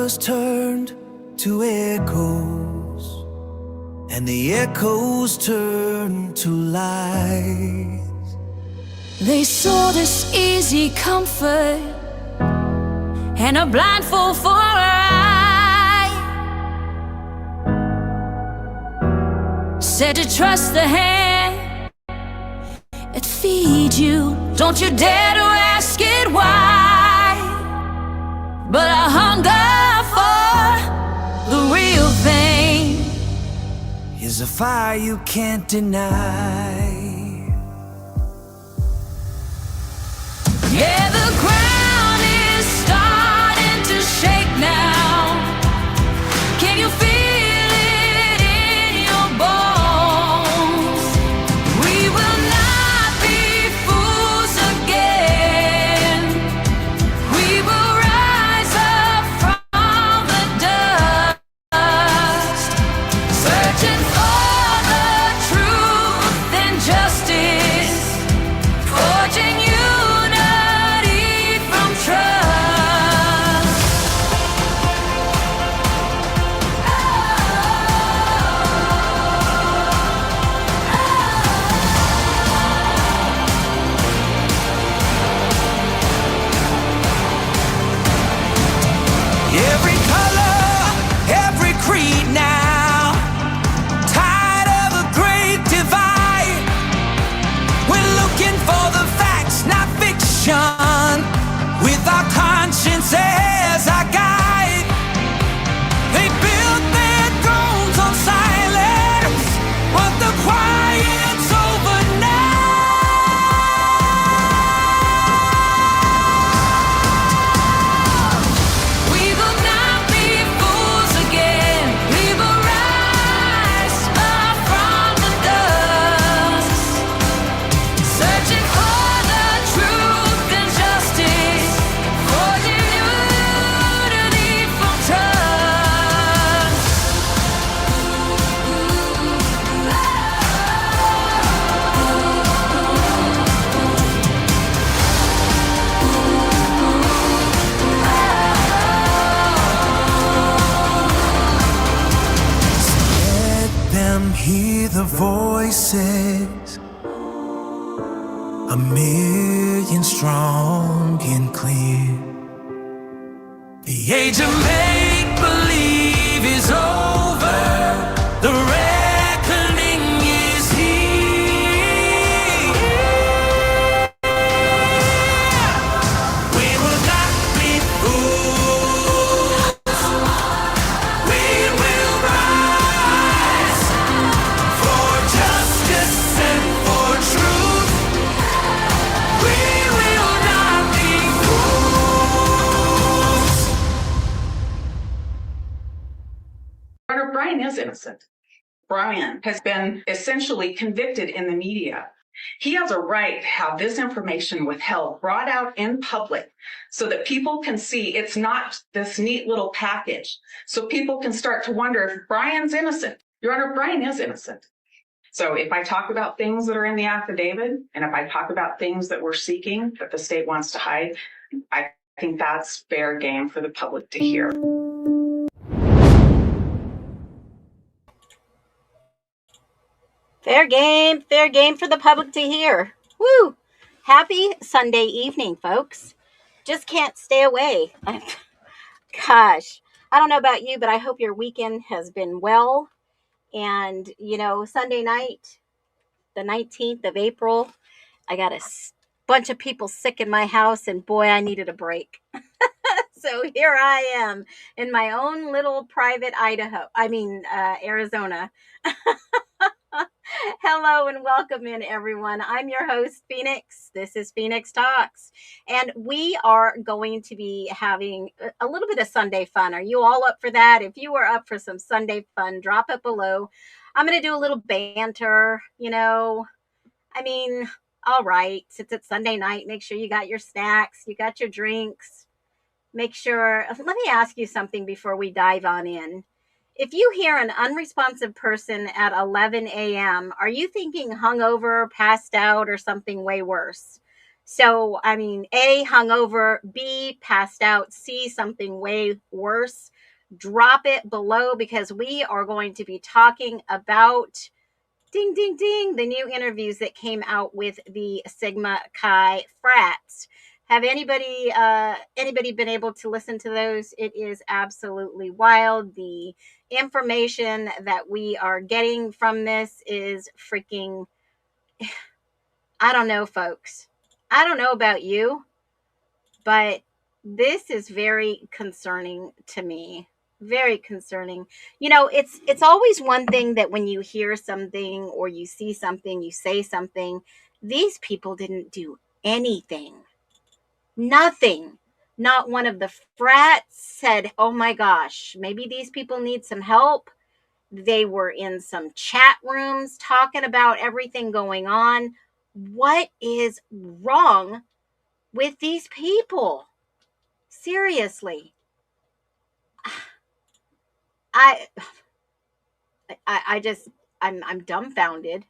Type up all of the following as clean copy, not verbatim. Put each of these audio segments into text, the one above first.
was turned to echoes, and the echoes turned to lies. They sold us easy comfort and a blindfold for our eye. Said to trust the hand that feeds you. Don't you dare to ask it why. But our hunger for the real thing is a fire you can't deny. Yeah, the ground is starting to shake now. Can you feel it in your bones? We will not be fools again. We will rise up from the dust, searching for the truth and justice, forging unity from trust. Every color, every creed now, tired of a great divide. We're looking for the facts, not fiction, with our conscience as our guide. They built their thrones on silence, but the quiet's over now. We will not be fools again. We will rise up from the dust, searching for the truth and justice, forging unity from trust. Let them hear the voices, a million strong and clear. The age of make-believe is over. The reckoning is here. We will not be fools. We will rise for justice and for truth. We will not be fools. Brian is innocent. Brian has been essentially convicted in the media. He has a right to have this information withheld, brought out in public, so that people can see it's not this neat little package. So people can start to wonder if Brian's innocent. Your Honor, Brian is innocent. So if I talk about things that are in the affidavit, and if I talk about things that we're seeking that the state wants to hide, I think that's fair game for the public to hear. Fair game for the public to hear. Woo! Happy Sunday evening, folks. Just can't stay away. Gosh, I don't know about you, but I hope your weekend has been well. And, Sunday night, the 19th of April, I got a bunch of people sick in my house, and boy, I needed a break. So here I am in my own little private Arizona. Hello and welcome in, everyone. I'm your host, Phoenix. This is Phoenix Talks, and we are going to be having a little bit of Sunday fun. Are you all up for that? If you are up for some Sunday fun, drop it below. I'm going to do a little banter, all right, since it's Sunday night, make sure you got your snacks, you got your drinks. Make sure, let me ask you something before we dive on in. If you hear an unresponsive person at 11 a.m., are you thinking hungover, passed out, or something way worse? So, A, hungover, B, passed out, C, something way worse. drop it below, because we are going to be talking about, ding, ding, ding, the new interviews that came out with the Sigma Chi Frats. Have anybody been able to listen to those? It is absolutely wild. The information that we are getting from this is freaking, I don't know, folks. I don't know about you, but this is very concerning to me. Very concerning. You know, it's always one thing that when you hear something or you see something, you say something. These people didn't do anything. Nothing. Not one of the frats said, "Oh my gosh, maybe these people need some help." They were in some chat rooms talking about everything going on. What is wrong with these people? Seriously. I I just I'm dumbfounded.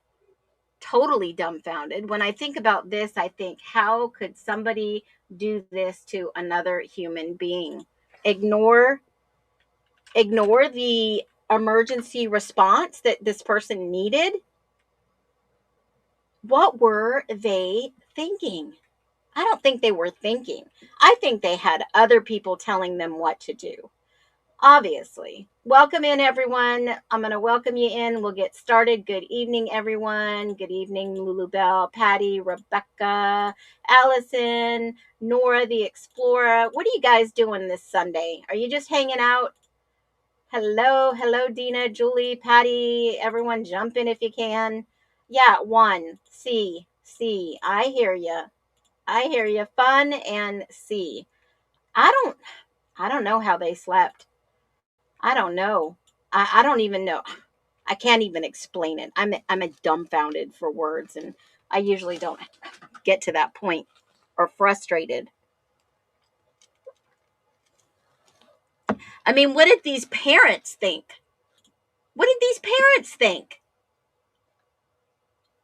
Totally dumbfounded. When I think about this, I think, how could somebody do this to another human being? Ignore the emergency response that this person needed? What were they thinking? I don't think they were thinking. I think they had other people telling them what to do. Obviously. Welcome in, everyone. I'm going to welcome you in. We'll get started. Good evening, everyone. Good evening, Lulu Bell, Patty, Rebecca, Allison, Nora the Explorer. What are you guys doing this Sunday? Are you just hanging out? Hello, Dina, Julie, Patty. Everyone jump in if you can. Yeah, one. C. I hear you. Fun and C. I don't know how they slept. I don't know. I don't even know. I can't even explain it. I'm a dumbfounded for words, and I usually don't get to that point, or frustrated. I mean, what did these parents think? What did these parents think?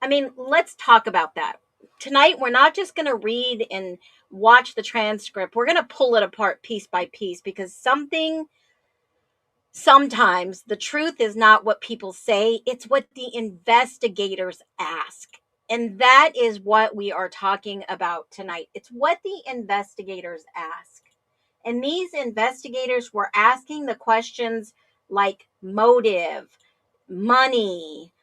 I mean, let's talk about that. Tonight, we're not just going to read and watch the transcript. We're going to pull it apart piece by piece, because sometimes the truth is not what people say, it's what the investigators ask. And that is what we are talking about tonight. It's what the investigators ask. And these investigators were asking the questions like motive, money.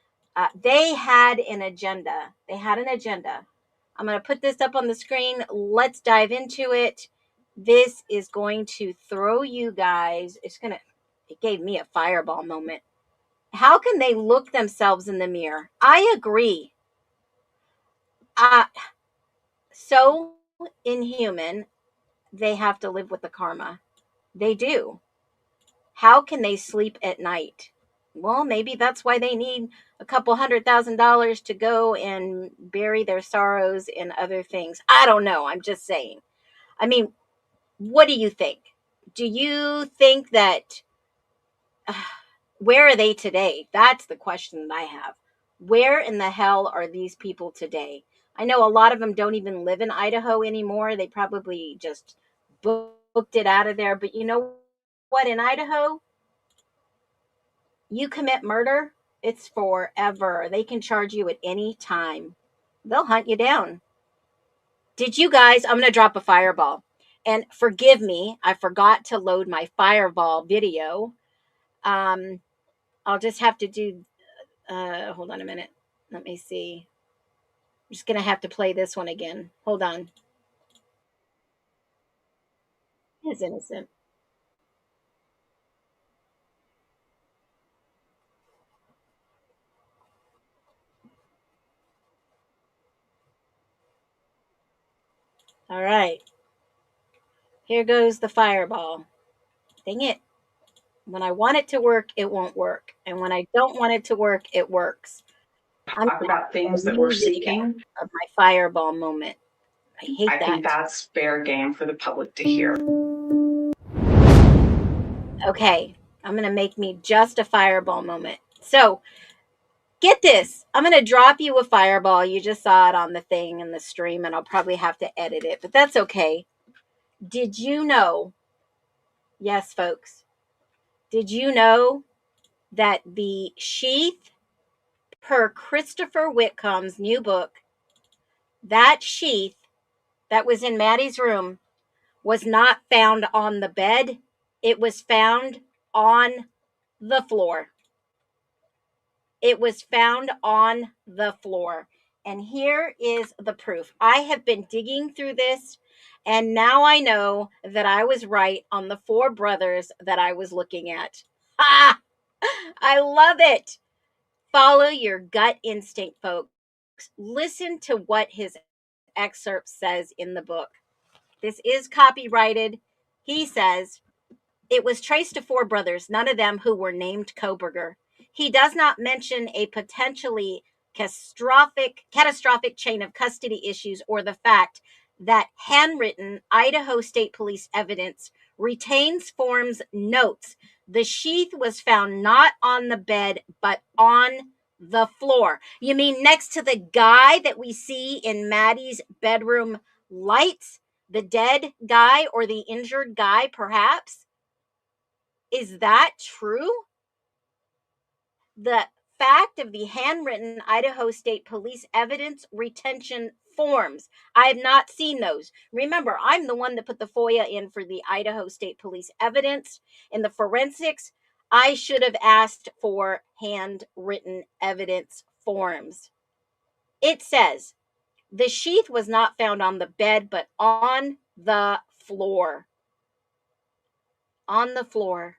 They had an agenda. I'm going to put this up on the screen. Let's dive into it. This is going to throw you guys. It gave me a fireball moment. How can they look themselves in the mirror? I agree. So inhuman, they have to live with the karma. They do. How can they sleep at night? Well, maybe that's why they need a couple $100,000 to go and bury their sorrows in other things. I don't know. I'm just saying. I mean, what do you think? Do you think that where are they today? That's the question that I have. Where in the hell are these people today? I know a lot of them don't even live in Idaho anymore. They probably just booked it out of there. But you know what? In Idaho, you commit murder, it's forever. They can charge you at any time. They'll hunt you down. Did you guys? I'm going to drop a fireball. And forgive me, I forgot to load my fireball video. I'll just have to do, hold on a minute. Let me see. I'm just going to have to play this one again. Hold on. It's innocent. All right. Here goes the fireball. Dang it. When I want it to work, it won't work. And when I don't want it to work, it works. I'm Talk about things that we're seeking. Of my fireball moment. I hate I that. think that's fair game for the public to hear. Okay, I'm going to make me just a fireball moment. So, get this. I'm going to drop you a fireball. You just saw it on the thing in the stream, and I'll probably have to edit it, but that's okay. Did you know, yes, folks, Did you know that the sheath, per Christopher Whitcomb's new book, that sheath that was in Maddie's room was not found on the bed? It was found on the floor. It was found on the floor. And here is the proof. I have been digging through this, and now I know that I was right on the 4 brothers that I was looking at. Ah! I love it. Follow your gut instinct, folks. Listen to what his excerpt says in the book. This is copyrighted. He says, it was traced to 4 brothers, none of them who were named Koberger. He does not mention a potentially catastrophic chain of custody issues or the fact that handwritten Idaho State Police evidence retains forms notes. The sheath was found not on the bed, but on the floor. You mean next to the guy that we see in Maddie's bedroom lights? The dead guy or the injured guy, perhaps? Is that true? The fact of the handwritten Idaho State Police evidence retention forms. I have not seen those. Remember, I'm the one that put the FOIA in for the Idaho State Police evidence. In the forensics, I should have asked for handwritten evidence forms. It says, the sheath was not found on the bed, but on the floor. On the floor.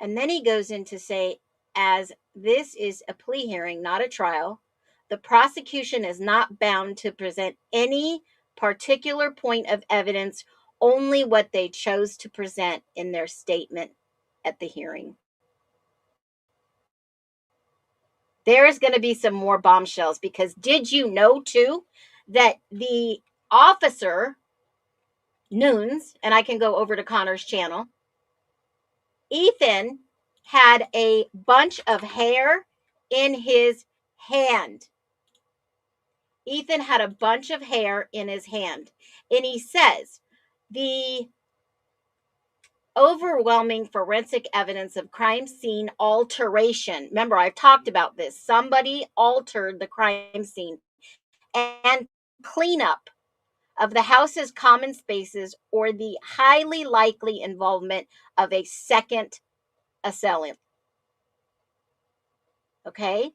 And then he goes in to say, as this is a plea hearing, not a trial, the prosecution is not bound to present any particular point of evidence, only what they chose to present in their statement at the hearing. There's going to be some more bombshells, because did you know too that the officer, Nunes, and I can go over to Connor's channel, Ethan had a bunch of hair in his hand. Ethan had a bunch of hair in his hand. And he says, the overwhelming forensic evidence of crime scene alteration. Remember, I've talked about this. Somebody altered the crime scene, and cleanup of the house's common spaces, or the highly likely involvement of a second assailant. Okay?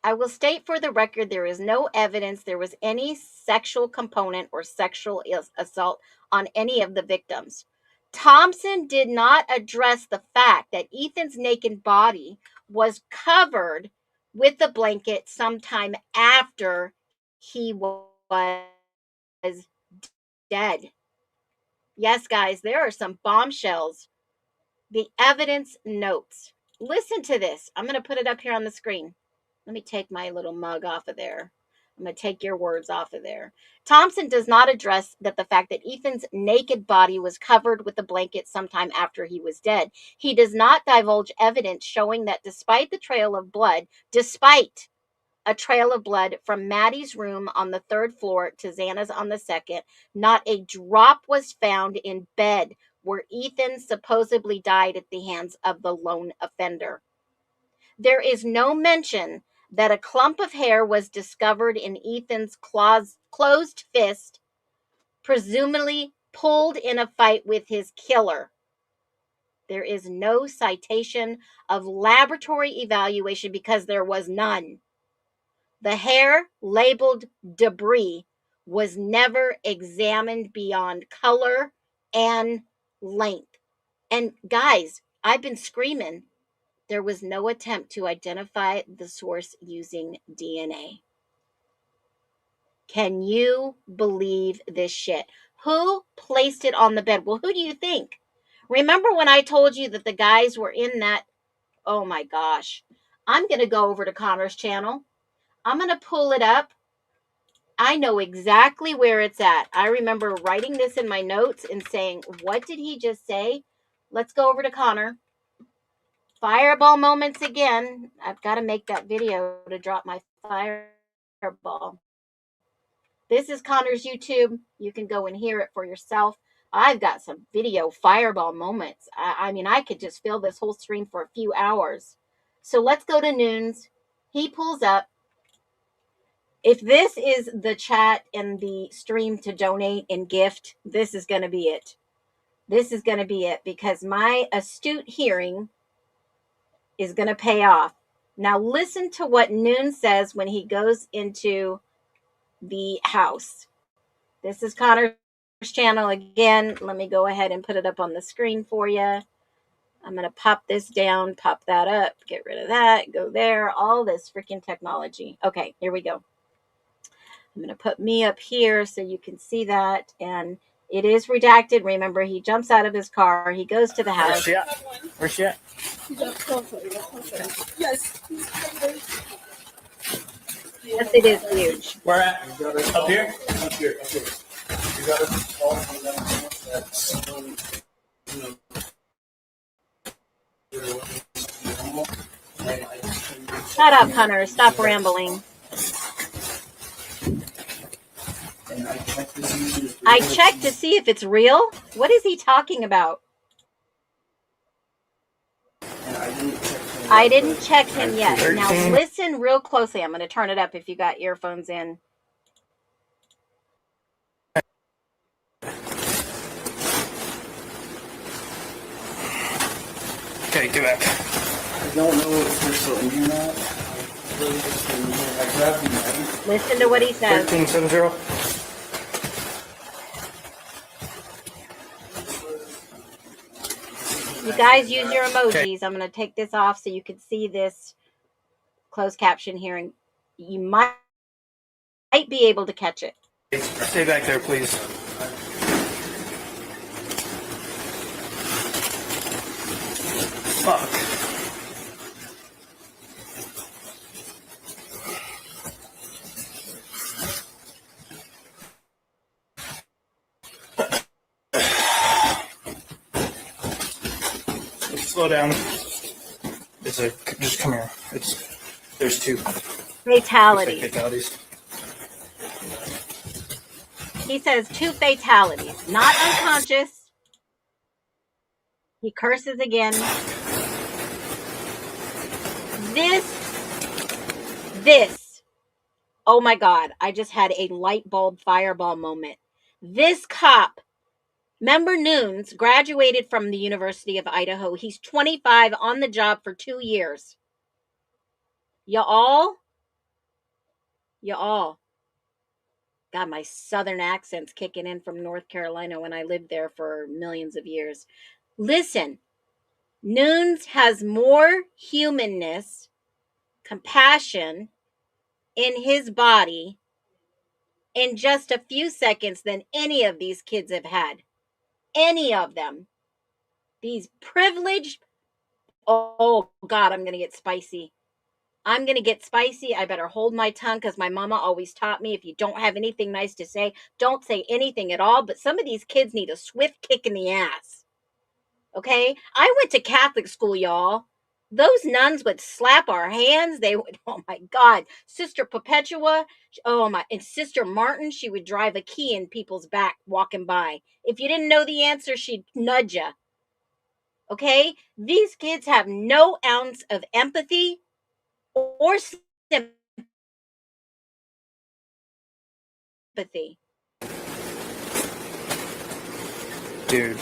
I will state for the record, there is no evidence there was any sexual component or sexual assault on any of the victims. Thompson did not address the fact that Ethan's naked body was covered with a blanket sometime after he was dead. Yes, guys, there are some bombshells. The evidence notes. Listen to this. I'm going to put it up here on the screen. Let me take my little mug off of there. I'm going to take your words off of there. Thompson does not address that the fact that Ethan's naked body was covered with a blanket sometime after he was dead. He does not divulge evidence showing that despite a trail of blood from Maddie's room on the 3rd floor to Xana's on the 2nd, not a drop was found in bed where Ethan supposedly died at the hands of the lone offender. There is no mention that a clump of hair was discovered in Ethan's closed fist, presumably pulled in a fight with his killer. There is no citation of laboratory evaluation because there was none. The hair, labeled debris, was never examined beyond color and length. And guys, I've been screaming. There was no attempt to identify the source using DNA. Can you believe this shit? Who placed it on the bed? Well, who do you think? Remember when I told you that the guys were in that? Oh my gosh. I'm going to go over to Connor's channel. I'm going to pull it up. I know exactly where it's at. I remember writing this in my notes and saying, what did he just say? Let's go over to Connor. Fireball moments again. I've got to make that video to drop my fireball. This is Connor's YouTube. You can go and hear it for yourself. I've got some video fireball moments. I mean, I could just fill this whole stream for a few hours. So let's go to Noons. He pulls up. If this is the chat and the stream to donate and gift, this is going to be it. This is going to be it, because my astute hearing is going to pay off. Now listen to what Noon says when he goes into the house. This is Connor's channel again. Let me go ahead and put it up on the screen for you. I'm going to pop this down, pop that up, get rid of that, go there, all this freaking technology. Okay, here we go. I'm going to put me up here so you can see that. And it is redacted. Remember, he jumps out of his car. He goes to the house. Where's she at? Yes. Yes, it is huge. Where at? Up here? Up here. You got to call that someone, Shut up, Hunter. Stop rambling. I checked to see if it's real. What is he talking about? I didn't check him yet. Now listen real closely. I'm going to turn it up if you got earphones in. Okay, get back. I don't know if they're still in here or not. I grabbed the knife. Listen to what he says. 1370. You guys use your emojis. I'm going to take this off so you can see this closed caption here, and you might be able to catch it. Stay back there, please. Fuck. Slow down. Just come here. There's two. Fatalities. Fatalities. He says 2 fatalities. Not unconscious. He curses again. This. Oh my God. I just had a light bulb fireball moment. This cop, member Noons, graduated from the University of Idaho. He's 25, on the job for 2 years. Y'all. God, my southern accent's kicking in from North Carolina when I lived there for millions of years. Listen, Noons has more humanness, compassion in his body in just a few seconds than any of these kids have had. Any of them. These privileged... Oh, God, I'm going to get spicy. I better hold my tongue, because my mama always taught me, if you don't have anything nice to say, don't say anything at all. But some of these kids need a swift kick in the ass. Okay? I went to Catholic school, y'all. Those nuns would slap our hands. They would, oh my God. Sister Perpetua, and Sister Martin, she would drive a key in people's back walking by. If you didn't know the answer, she'd nudge you. Okay? These kids have no ounce of empathy or sympathy. Dude.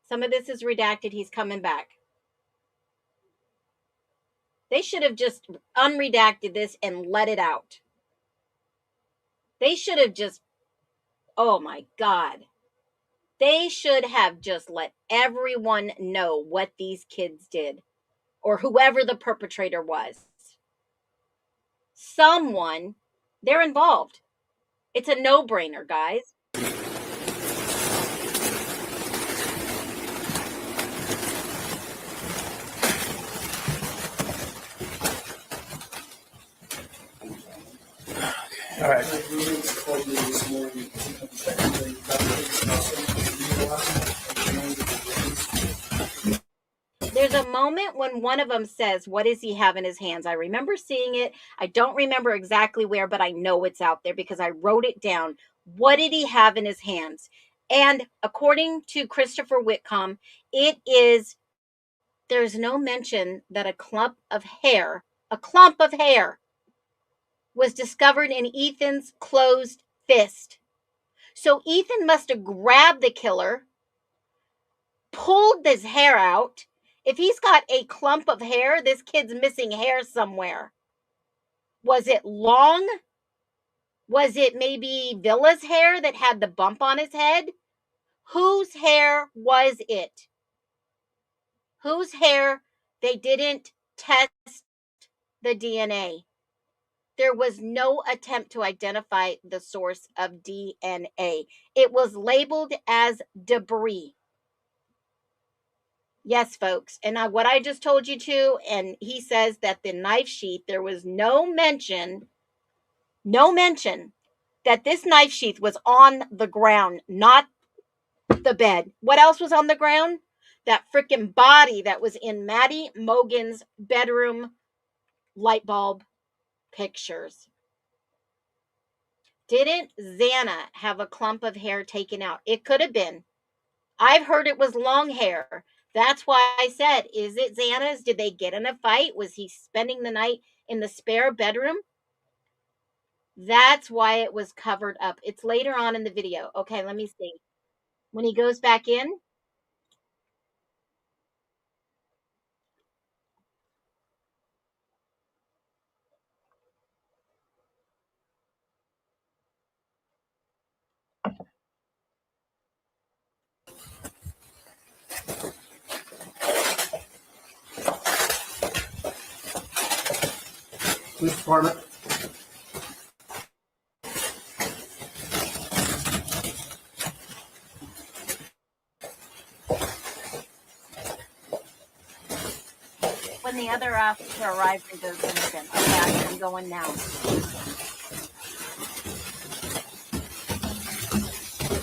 Some of this is redacted. He's coming back. They should have just unredacted this and let it out. They should have just, oh my God. They should have just let everyone know what these kids did, or whoever the perpetrator was. Someone, they're involved. It's a no-brainer, guys. All right. There's a moment when one of them says, what does he have in his hands? I remember seeing it. I don't remember exactly where, but I know it's out there because I wrote it down. What did he have in his hands? And according to Christopher Whitcomb, there's no mention that a clump of hair was discovered in Ethan's closed fist. So Ethan must have grabbed the killer, pulled this hair out. If he's got a clump of hair, this kid's missing hair somewhere. Was it long? Was it maybe Villa's hair that had the bump on his head? Whose hair was it? Whose hair? They didn't test the DNA. There was no attempt to identify the source of DNA. It was labeled as debris. Yes, folks. And what I just told you to, and he says that the knife sheath, there was no mention that this knife sheath was on the ground, not the bed. What else was on the ground? That freaking body that was in Maddie Mogan's bedroom light bulb pictures. Didn't Xana have a clump of hair taken out? It could have been. I've heard it was long hair. That's why I said, is it Xana's? Did they get in a fight? Was he spending the night in the spare bedroom? That's why it was covered up. It's later on in the video. Okay, let me see. When he goes back in. Police department. When the other officer arrives and goes in with him. Okay, I'm going now.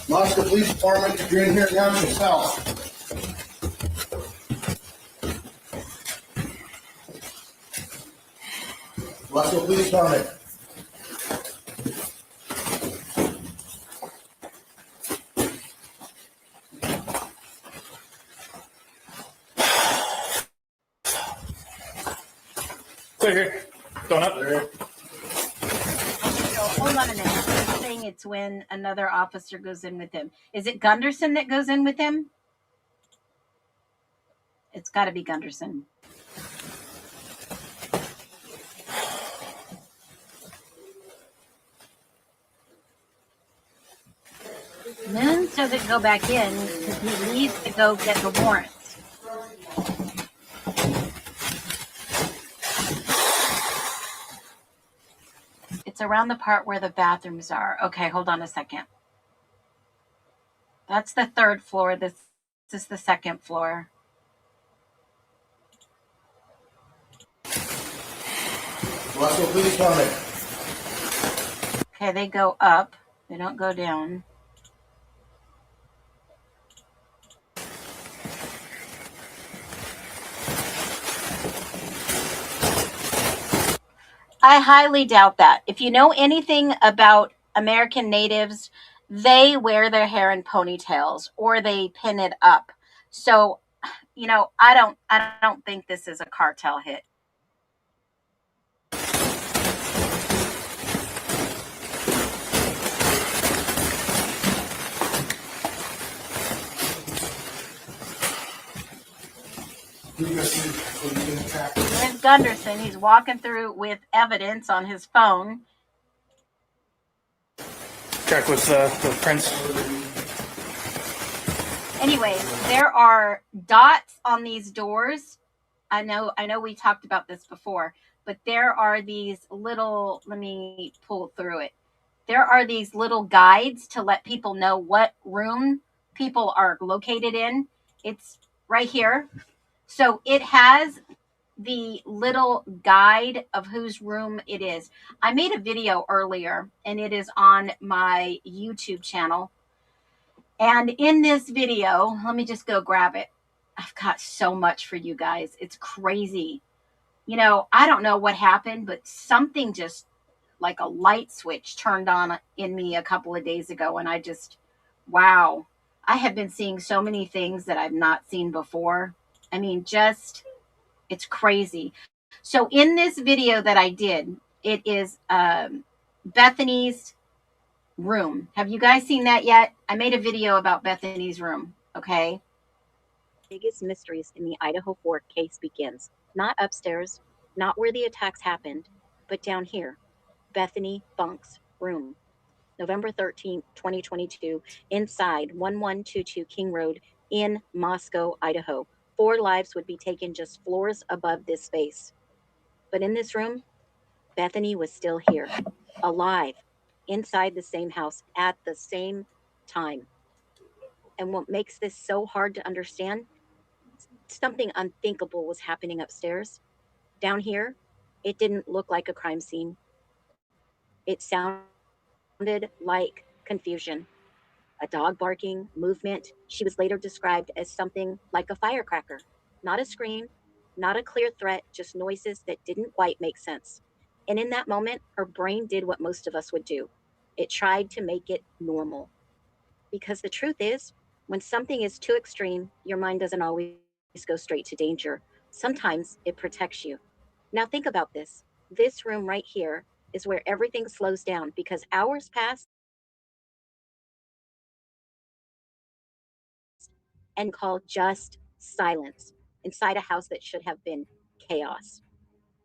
Moscow Police Department, if you're in here, announce yourself. Moscow Police Department. Clear here. Going up. There. So hold on a minute. He's saying it's when another officer goes in with him. Is it Gunderson that goes in with him? It's got to be Gunderson. Moon doesn't go back in because he needs to go get the warrants. It's around the part where the bathrooms are. Okay, hold on a second. That's the third floor. This is the second floor. Moscow Police Department. Okay, they go up. They don't go down. I highly doubt that. If you know anything about American natives, they wear their hair in ponytails or they pin it up. So, I don't think this is a cartel hit. There's Gunderson. He's walking through with evidence on his phone. Check with the prints. Anyways, there are dots on these doors. I know we talked about this before, but there are these little, let me pull through it. There are these little guides to let people know what room people are located in. It's right here. So it has the little guide of whose room it is. I made a video earlier and it is on my YouTube channel. And in this video, let me just go grab it. I've got so much for you guys. It's crazy. I don't know what happened, but something just like a light switch turned on in me a couple of days ago. And wow, I have been seeing so many things that I've not seen before. I mean, it's crazy. So in this video that I did, it is Bethany's room. Have you guys seen that yet? I made a video about Bethany's room. Okay. Biggest mysteries in the Idaho 4 case begins. Not upstairs, not where the attacks happened, but down here, Bethany Funk's room. November 13th, 2022, inside 1122 King Road in Moscow, Idaho. 4 lives would be taken just floors above this space. But in this room, Bethany was still here, alive, inside the same house at the same time. And what makes this so hard to understand, something unthinkable was happening upstairs. Down here, it didn't look like a crime scene. It sounded like confusion. A dog barking, movement. She was later described as something like a firecracker. Not a scream, not a clear threat, just noises that didn't quite make sense. And in that moment, her brain did what most of us would do. It tried to make it normal. Because the truth is, when something is too extreme, your mind doesn't always go straight to danger. Sometimes it protects you. Now think about this. This room right here is where everything slows down because hours pass and call just silence inside a house that should have been chaos.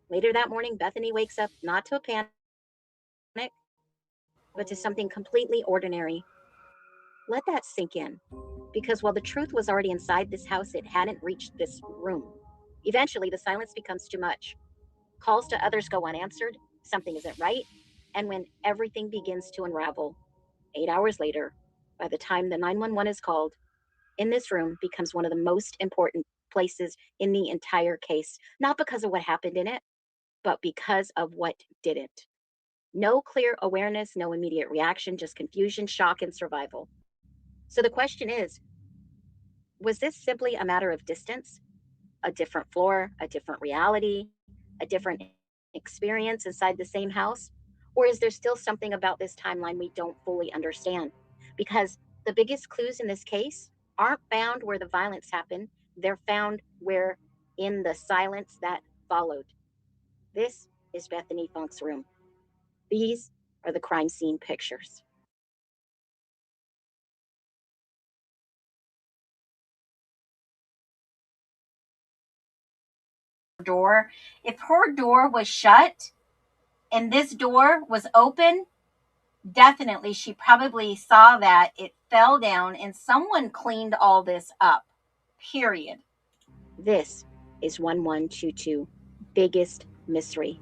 Later that morning, Bethany wakes up not to a panic, but to something completely ordinary. Let that sink in, because while the truth was already inside this house, it hadn't reached this room. Eventually, the silence becomes too much. Calls to others go unanswered, something isn't right, and when everything begins to unravel, 8 hours later, by the time the 911 is called, in this room becomes one of the most important places in the entire case, not because of what happened in it, but because of what didn't. No clear awareness, no immediate reaction, just confusion, shock, and survival. So the question is, was this simply a matter of distance? A different floor, a different reality, a different experience inside the same house? Or is there still something about this timeline we don't fully understand? Because the biggest clues in this case aren't found where the violence happened, they're found where in the silence that followed. This is Bethany Funk's room. These are the crime scene pictures. Door. If her door was shut and this door was open, definitely she probably saw that it fell down and someone cleaned all this up. Period. This is 1122 biggest mystery,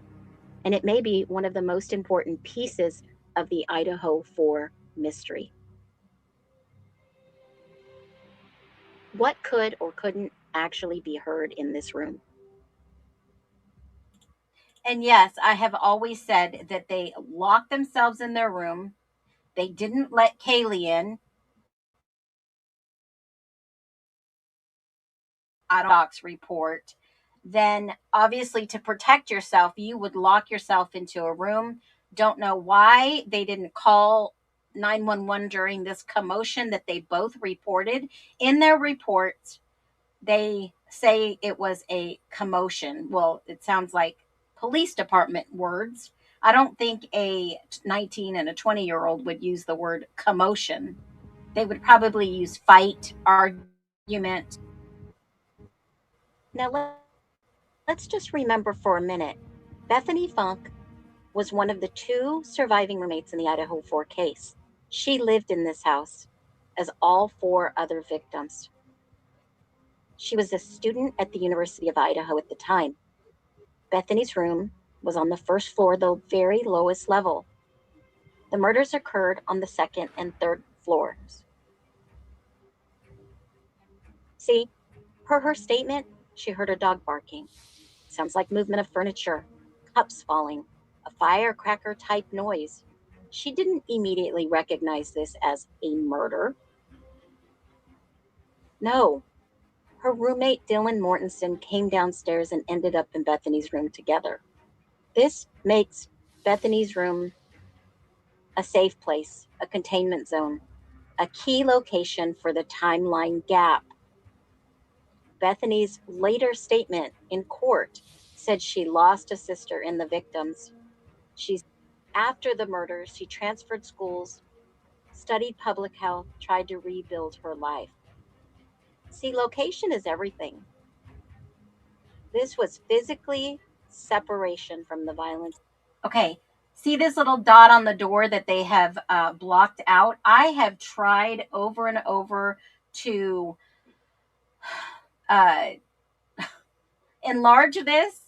and it may be one of the most important pieces of the Idaho 4 mystery. What could or couldn't actually be heard in this room? And yes, I have always said that they locked themselves in their room. They didn't let Kaylee in. Docs report. Then obviously to protect yourself, you would lock yourself into a room. Don't know why they didn't call 911 during this commotion that they both reported. In their reports, they say it was a commotion. Well, it sounds like police department words. I don't think a 19 and a 20-year-old would use the word commotion. They would probably use fight, argument. Now, let's just remember for a minute, Bethany Funk was one of the 2 surviving roommates in the Idaho 4 case. She lived in this house, as all 4 other victims. She was a student at the University of Idaho at the time. Bethany's room was on the first floor, the very lowest level. The murders occurred on the 2nd and 3rd floors. See, per her statement, she heard a dog barking. Sounds like movement of furniture, cups falling, a firecracker type noise. She didn't immediately recognize this as a murder. No, Her roommate, Dylan Mortensen, came downstairs and ended up in Bethany's room together. This makes Bethany's room a safe place, a containment zone, a key location for the timeline gap. Bethany's later statement in court said she lost a sister in the victims. After the murders, she transferred schools, studied public health, tried to rebuild her life. See, location is everything. This was physically separation from the violence. Okay, see this little dot on the door that they have blocked out? I have tried over and over to enlarge this,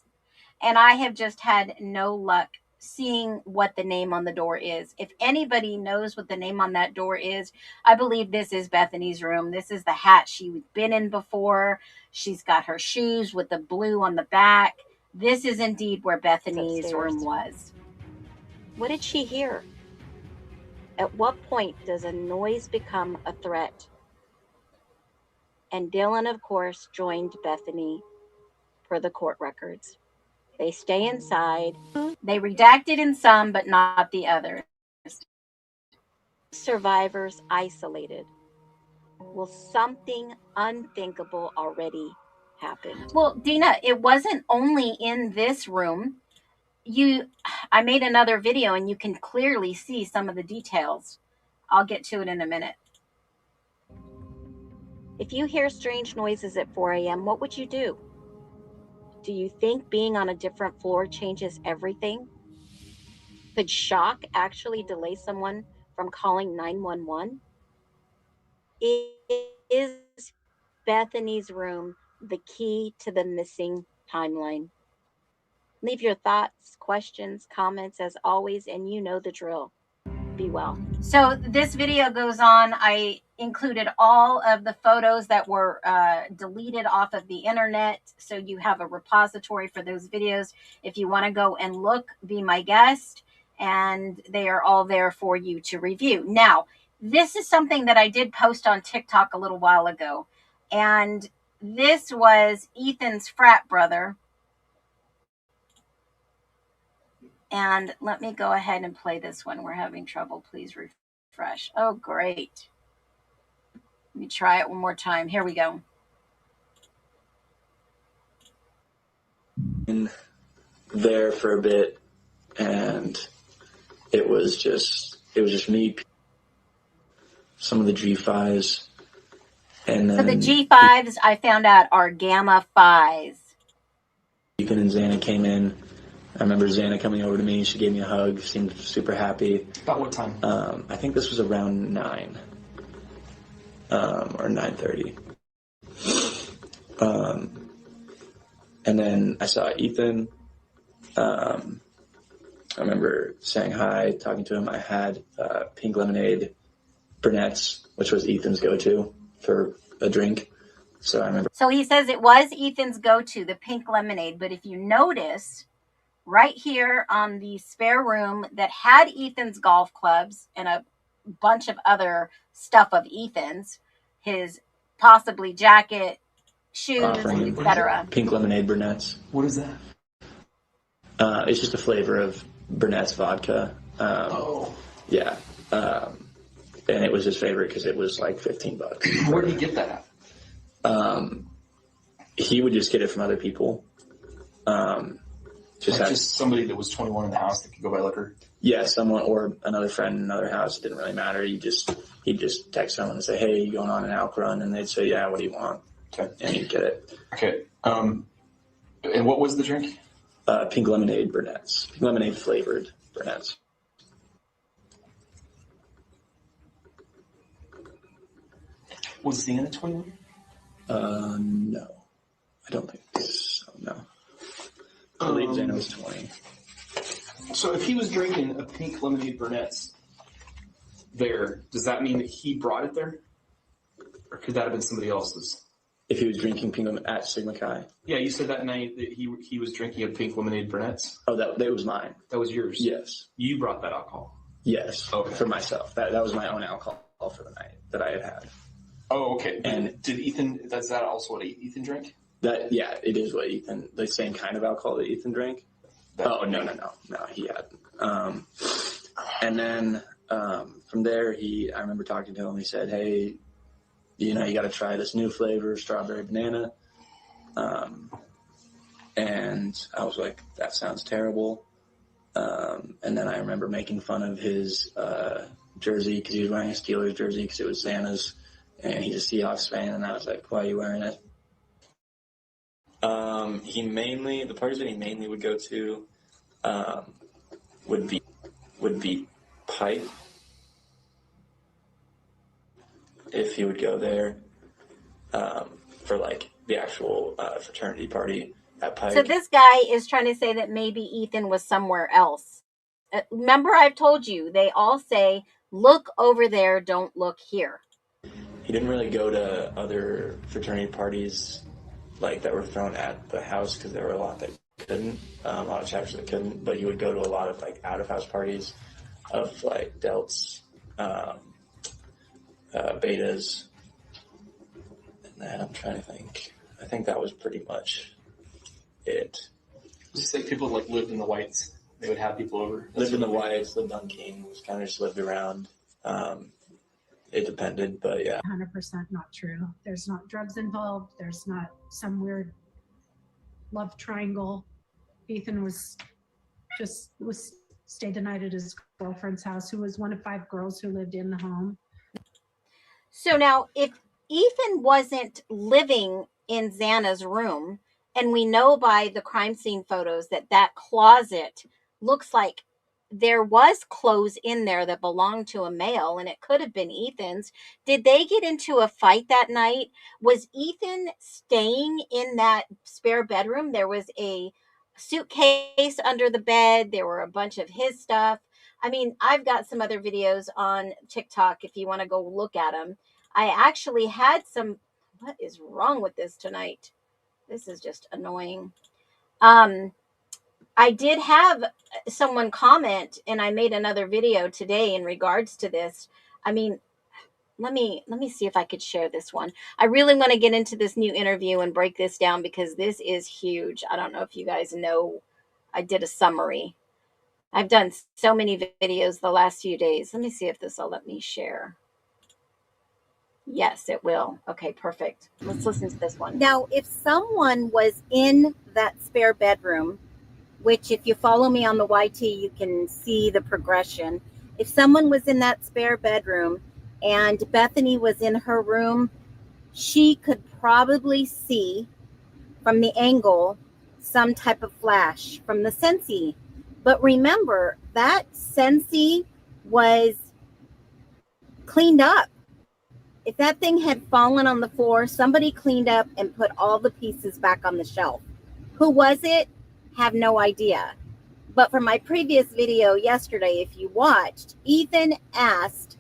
and I have just had no luck seeing what the name on the door is. If anybody knows what the name on that door is, I believe this is Bethany's room. This is the hat she's been in before. She's got her shoes with the blue on the back. This is indeed where Bethany's room was. What did she hear? At what point does a noise become a threat? And Dylan, of course, joined Bethany per the court records. They stay inside. They redacted in some, but not the others. Survivors isolated. Will something unthinkable already happen? Well, Dina, it wasn't only in this room. I made another video and you can clearly see some of the details. I'll get to it in a minute. If you hear strange noises at 4 a.m., what would you do? Do you think being on a different floor changes everything? Could shock actually delay someone from calling 911? Is Bethany's room the key to the missing timeline? Leave your thoughts, questions, comments as always, and you know the drill. Be well. So this video goes on. I included all of the photos that were deleted off of the internet, so you have a repository for those videos. If you want to go and look, be my guest, and they are all there for you to review. Now, this is something that I did post on TikTok a little while ago, and this was Ethan's frat brother. And let me go ahead and play this one. We're having trouble. Please refresh. Oh, great. Let me try it one more time. Here we go. In there for a bit, and it was just me, some of the G5s, and then so the G5s I found out are gamma 5s. Ethan and Xana came in. I remember Xana coming over to me. She gave me a hug, seemed super happy. About what time? I think this was around 9 or 9:30. And then I saw Ethan. I remember saying hi, talking to him. I had pink lemonade brunettes, which was Ethan's go-to for a drink. So I remember. So he says it was Ethan's go-to, the pink lemonade. But if you notice, right here on the spare room that had Ethan's golf clubs and a bunch of other stuff of Ethan's, his possibly jacket, shoes, etc. Pink lemonade brunettes. What is that? It's just a flavor of Burnett's vodka. Yeah. And it was his favorite because it was like $15. Where did he get that at? He would just get it from other people. Just somebody that was 21 in the house that could go buy liquor? Yeah, someone or another friend in another house. It didn't really matter. He'd just text someone and say, hey, you going on an alk run? And they'd say, yeah, what do you want? Okay. And he'd get it. Okay. And what was the drink? Pink lemonade brunettes. Pink lemonade flavored brunettes. Was Xana 21? No. I don't think so, no. I believe Xana was 20. So if he was drinking a pink lemonade brunettes there, does that mean that he brought it there? Or could that have been somebody else's? If he was drinking pink lemonade at Sigma Chi? Yeah, you said that night that he was drinking a pink lemonade brunettes. Oh, that was mine. That was yours? Yes. You brought that alcohol? Yes, Okay. for myself. That was my own alcohol for the night that I had. Oh, okay. And did Ethan? Is that also what Ethan drank? yeah, it is what Ethan, the same kind of alcohol that Ethan drank. Oh, no, he hadn't. And then from there, I remember talking to him. He said, "Hey, you got to try this new flavor, strawberry banana." And I was like, "That sounds terrible." And then I remember making fun of his jersey because he was wearing a Steelers jersey because it was Santa's, and he's a Seahawks fan. And I was like, "Why are you wearing it?" The parties that he mainly would go to would be Pipe, if he would go there for like the actual fraternity party at Pike. So this guy is trying to say that maybe Ethan was somewhere else. Remember, I've told you, they all say, look over there, don't look here. He didn't really go to other fraternity parties like that were thrown at the house because there were a lot that couldn't, a lot of chapters that couldn't, but he would go to a lot of like out of house parties of like Delts, Betas, and then I'm trying to think. I think that was pretty much it. Just like people like lived in the Whites. They would have people over. Lived in the Whites, lived on Kings, kind of just lived around. It depended, but yeah. 100% not true. There's not drugs involved. There's not some weird love triangle. Ethan stayed the night at his girlfriend's house, who was one of 5 girls who lived in the home. So now, if Ethan wasn't living in Xana's room, and we know by the crime scene photos that closet looks like there was clothes in there that belonged to a male, and it could have been Ethan's. Did they get into a fight that night? Was Ethan staying in that spare bedroom? There was a suitcase under the bed. There were a bunch of his stuff. I mean, I've got some other videos on TikTok if you want to go look at them. I actually had some. What is wrong with this tonight? This is just annoying. I did have someone comment, and I made another video today in regards to this. I mean, let me see if I could share this one. I really want to get into this new interview and break this down because this is huge. I don't know if you guys know. I did a summary. I've done so many videos the last few days. Let me see if this will let me share. Yes, it will. Okay, perfect. Let's listen to this one. Now, if someone was in that spare bedroom, which if you follow me on the YT, you can see the progression. If someone was in that spare bedroom and Bethany was in her room, she could probably see from the angle some type of flash from the Sensi. But remember, that Sensi was cleaned up. If that thing had fallen on the floor, somebody cleaned up and put all the pieces back on the shelf. Who was it? Have no idea. But for my previous video yesterday, if you watched, Ethan asked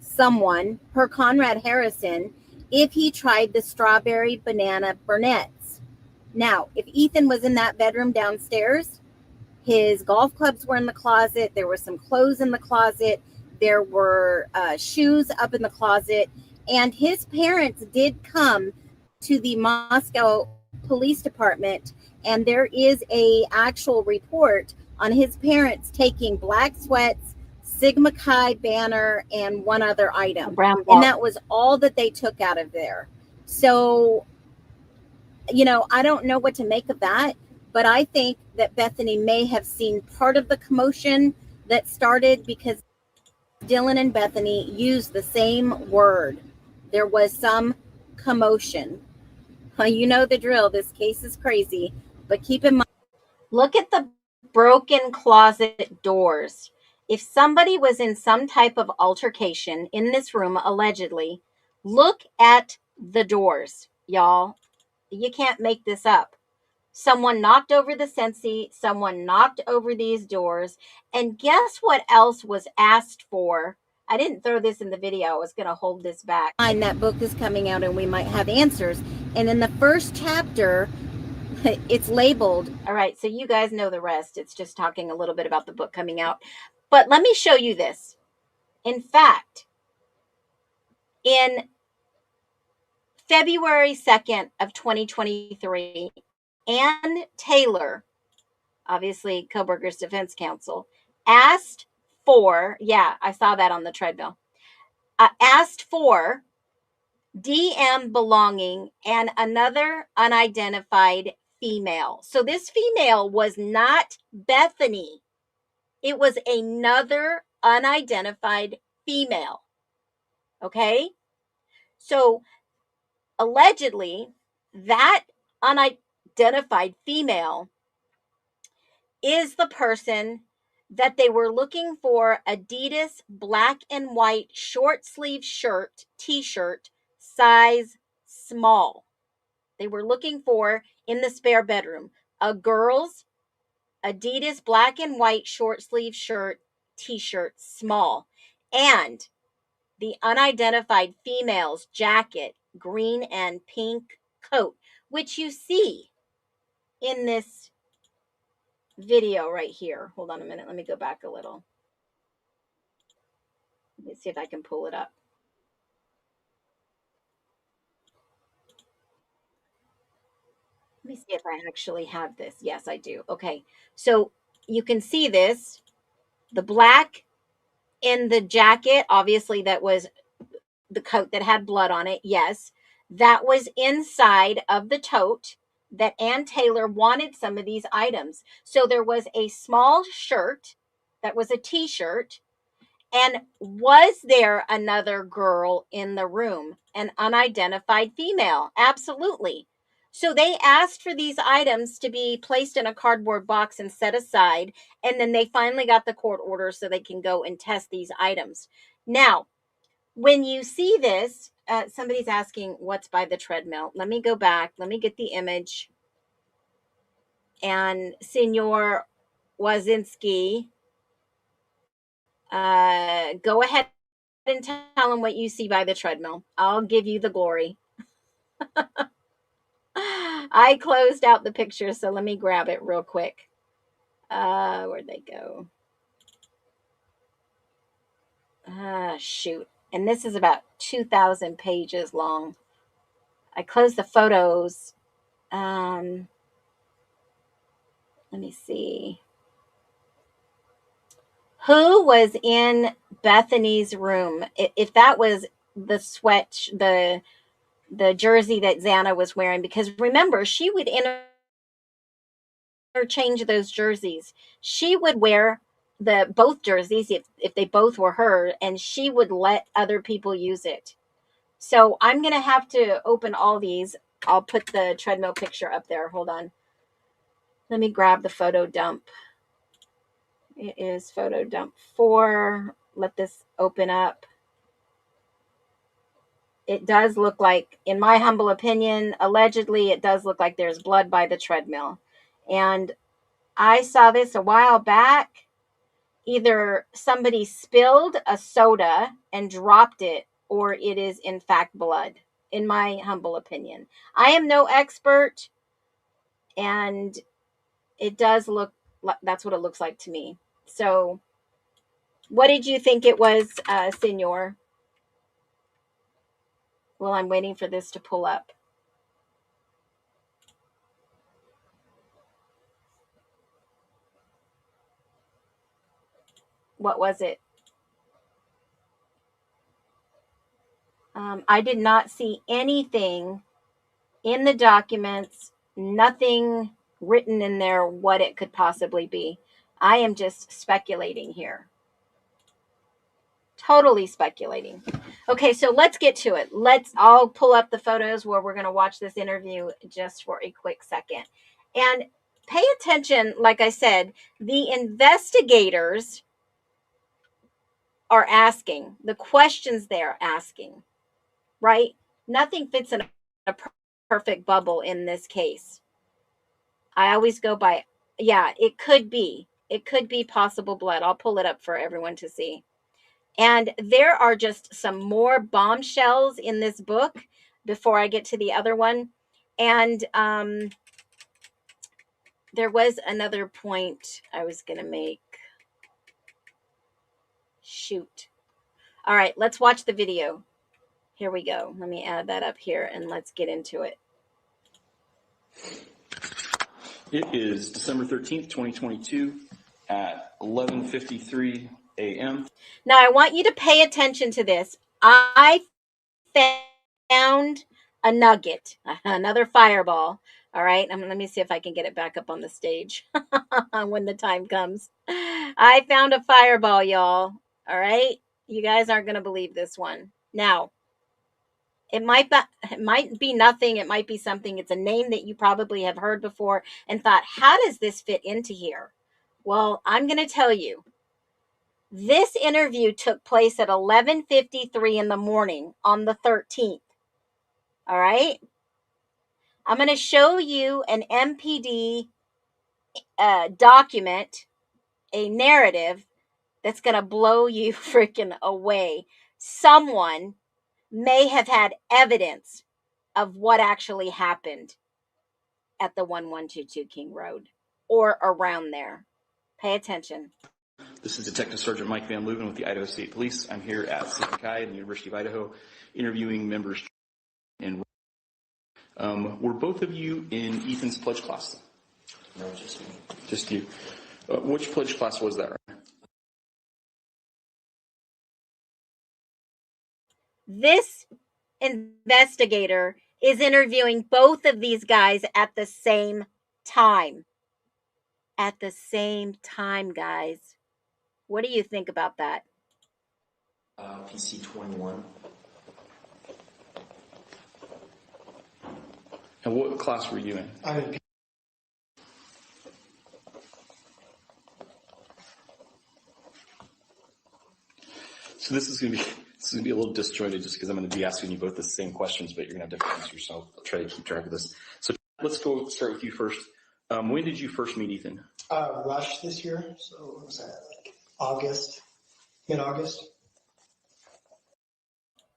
someone, per Conrad Harrison, if he tried the strawberry banana burnett's. Now, if Ethan was in that bedroom downstairs, his golf clubs were in the closet. There were some clothes in the closet. There were shoes up in the closet. And his parents did come to the Moscow Police Department, and there is a actual report on his parents taking black sweats, Sigma Chi banner, and one other item. And that was all that they took out of there. So, I don't know what to make of that, but I think that Bethany may have seen part of the commotion that started because Dylan and Bethany used the same word. There was some commotion. You know the drill. This case is crazy, but keep in mind. Look at the broken closet doors. If somebody was in some type of altercation in this room, allegedly, look at the doors, y'all. You can't make this up. Someone knocked over the Sensi. Someone knocked over these doors. And guess what else was asked for? I didn't throw this in the video. I was going to hold this back. And that book is coming out and we might have answers. And in the first chapter, it's labeled. All right, so you guys know the rest. It's just talking a little bit about the book coming out. But let me show you this. In fact, in February 2nd of 2023, Ann Taylor, obviously Koberger's defense counsel, asked for, yeah, I saw that on the treadmill, asked for DM belonging and another unidentified female. So this female was not Bethany. It was another unidentified female. Okay? So allegedly, that unidentified female is the person that they were looking for Adidas black and white short sleeve shirt, t-shirt, size small. They were looking for in the spare bedroom a girl's Adidas black and white short sleeve shirt, t-shirt, small, and the unidentified female's jacket, green and pink coat, which you see in this video right here. Hold on a minute. Let me go back a little. Let me see if I can pull it up. Let me see if I actually have this. Yes, I do. Okay. So you can see this, the black in the jacket, obviously that was the coat that had blood on it. Yes, that was inside of the tote that Ann Taylor wanted some of these items. So there was a small shirt that was a t-shirt. And was there another girl in the room, an unidentified female? Absolutely. So they asked for these items to be placed in a cardboard box and set aside. And then they finally got the court order so they can go and test these items. Now, when you see this, somebody's asking what's by the treadmill. Let me go back. Let me get the image. And Senor Wazinski, go ahead and tell them what you see by the treadmill. I'll give you the glory. I closed out the picture, so let me grab it real quick. Where'd they go? Shoot. And this is about 2,000 pages long. I closed the photos. Let me see. Who was in Bethany's room? If that was the sweat, the jersey that Xana was wearing, because remember, she would interchange those jerseys. She would wear both jerseys if they both were her, and she would let other people use it. So I'm going to have to open all these. I'll put the treadmill picture up there. Hold on. Let me grab the photo dump. It is photo dump 4. Let this open up. It does look like, in my humble opinion, allegedly, it does look like there's blood by the treadmill. And I saw this a while back. Either somebody spilled a soda and dropped it, or it is in fact blood, in my humble opinion. I am no expert, and it does look like that's what it looks like to me. So what did you think it was, Senor? Well, I'm waiting for this to pull up. What was it? I did not see anything in the documents, nothing written in there what it could possibly be. I am just speculating here. Totally speculating. Okay, so let's get to it. I'll pull up the photos where we're going to watch this interview just for a quick second. And pay attention, like I said, the investigators are asking, the questions they're asking, right? Nothing fits in a perfect bubble in this case. I always go by, yeah, it could be possible blood. I'll pull it up for everyone to see. And there are just some more bombshells in this book before I get to the other one. And there was another point I was going to make. Shoot. All right, let's watch the video. Here we go. Let me add that up here and let's get into it. It is December 13th, 2022 at 11:53 a.m. Now, I want you to pay attention to this. I found a nugget, another fireball. All right. Let me see if I can get it back up on the stage when the time comes. I found a fireball, y'all. All right. You guys aren't going to believe this one. Now, it might be nothing. It might be something. It's a name that you probably have heard before and thought, how does this fit into here? Well, I'm going to tell you. This interview took place at 11:53 in the morning on the 13th. All right. I'm going to show you an MPD document, a narrative that's going to blow you freaking away. Someone may have had evidence of what actually happened at the 1122 King Road or around there. Pay attention. This is Detective Sergeant Mike Van Leuven with the Idaho State Police. I'm here at CPI in the University of Idaho interviewing members. And were both of you in Ethan's pledge class? No, just me. Just you. Which pledge class was that? This investigator is interviewing both of these guys at the same time. At the same time, guys. What do you think about that? PC 21. And what class were you in? I'm in So this is going to be a little disjointed just because I'm going to be asking you both the same questions, but you're going to have different answers. So I'll try to keep track of this. So let's start with you first. When did you first meet Ethan? Rush this year. So what was that, like August, mid-August?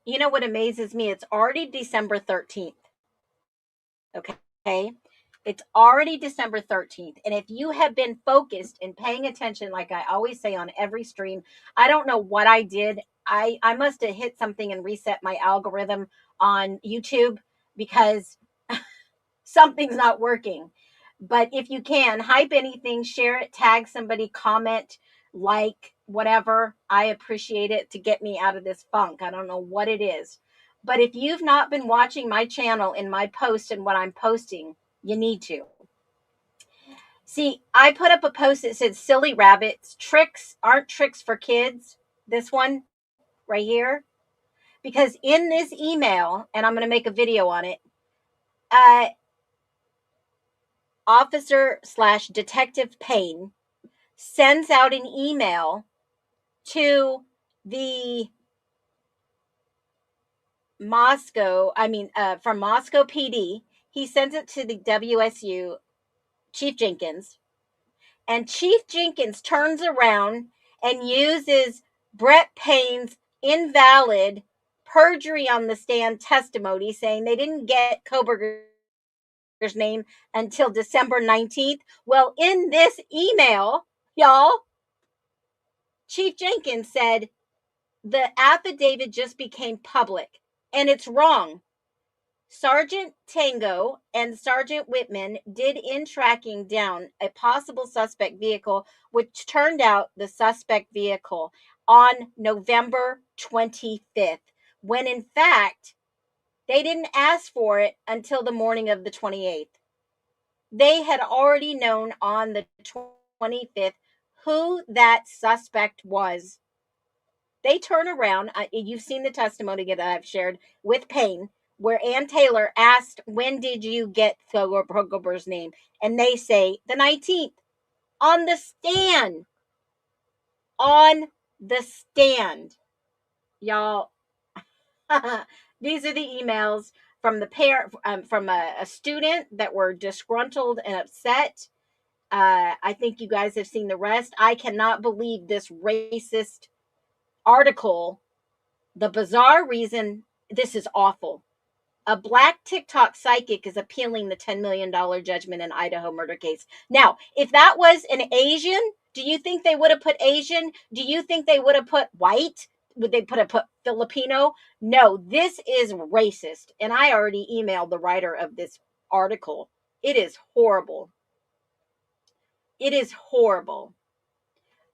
You know what amazes me? It's already December 13th. Okay? It's already December 13th. And if you have been focused and paying attention, like I always say on every stream, I don't know what I did. I must have hit something and reset my algorithm on YouTube because something's not working. But if you can, hype anything, share it, tag somebody, comment, like, whatever. I appreciate it to get me out of this funk. I don't know what it is. But if you've not been watching my channel and my post and what I'm posting, you need to. See, I put up a post that said, silly rabbits, tricks aren't tricks for kids. This one right here. Because in this email, and I'm going to make a video on it, Officer/Detective Payne sends out an email to the from Moscow PD. He sends it to the WSU Chief Jenkins, and Chief Jenkins turns around and uses Brett Payne's invalid perjury on the stand testimony, saying they didn't get Koberger's name until December 19th. Well, in this email, y'all, Chief Jenkins said the affidavit just became public, and it's wrong. Sergeant Tango and Sergeant Whitman did in tracking down a possible suspect vehicle, which turned out the suspect vehicle on November 25th, when in fact, they didn't ask for it until the morning of the 28th. They had already known on the 25th who that suspect was. They turn around. You've seen the testimony that I've shared with Payne, where Ann Taylor asked, when did you get Koberger's name? And they say the 19th on the stand. On the stand. Y'all, these are the emails from the parent, from a student that were disgruntled and upset. I think you guys have seen the rest. I cannot believe this racist article. The bizarre reason, this is awful. A black TikTok psychic is appealing the $10 million judgment in Idaho murder case. Now, if that was an Asian, do you think they would have put Asian? Do you think they would have put white? would they put Filipino? No, this is racist. And I already emailed the writer of this article. It is horrible. It is horrible.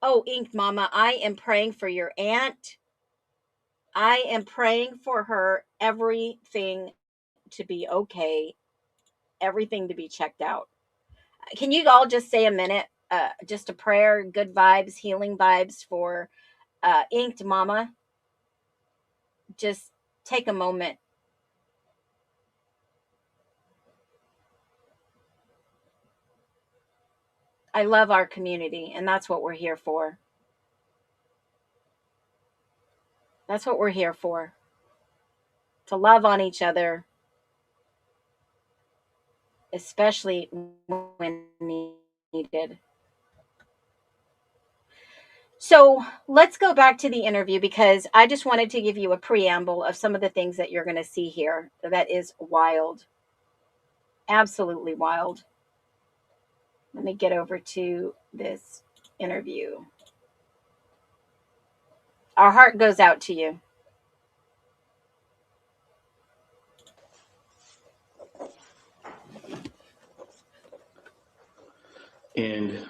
Oh, Ink Mama, I am praying for your aunt. I am praying for her, everything to be okay, everything to be checked out. Can you all just say a minute, just a prayer, good vibes, healing vibes for Inked Mama? Just take a moment. I love our community, and that's what we're here for. That's what we're here for. To love on each other, especially when needed. So let's go back to the interview because I just wanted to give you a preamble of some of the things that you're going to see here. That is wild. Absolutely wild. Let me get over to this interview. Our heart goes out to you. And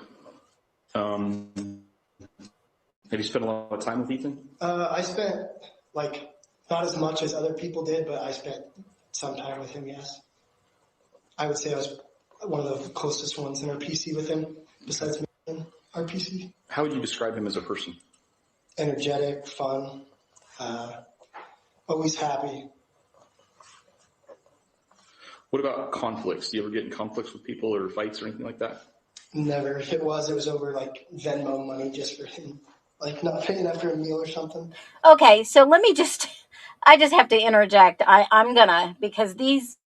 have you spent a lot of time with Ethan? I spent not as much as other people did, but I spent some time with him. Yes, I would say I was one of the closest ones in RPC with him, besides me in RPC. How would you describe him as a person? Energetic, fun, always happy. What about conflicts? Do you ever get in conflicts with people or fights or anything like that? Never. If it was over Venmo money just for him, not paying after a meal or something. Okay, so let me I just have to interject. I'm gonna, because these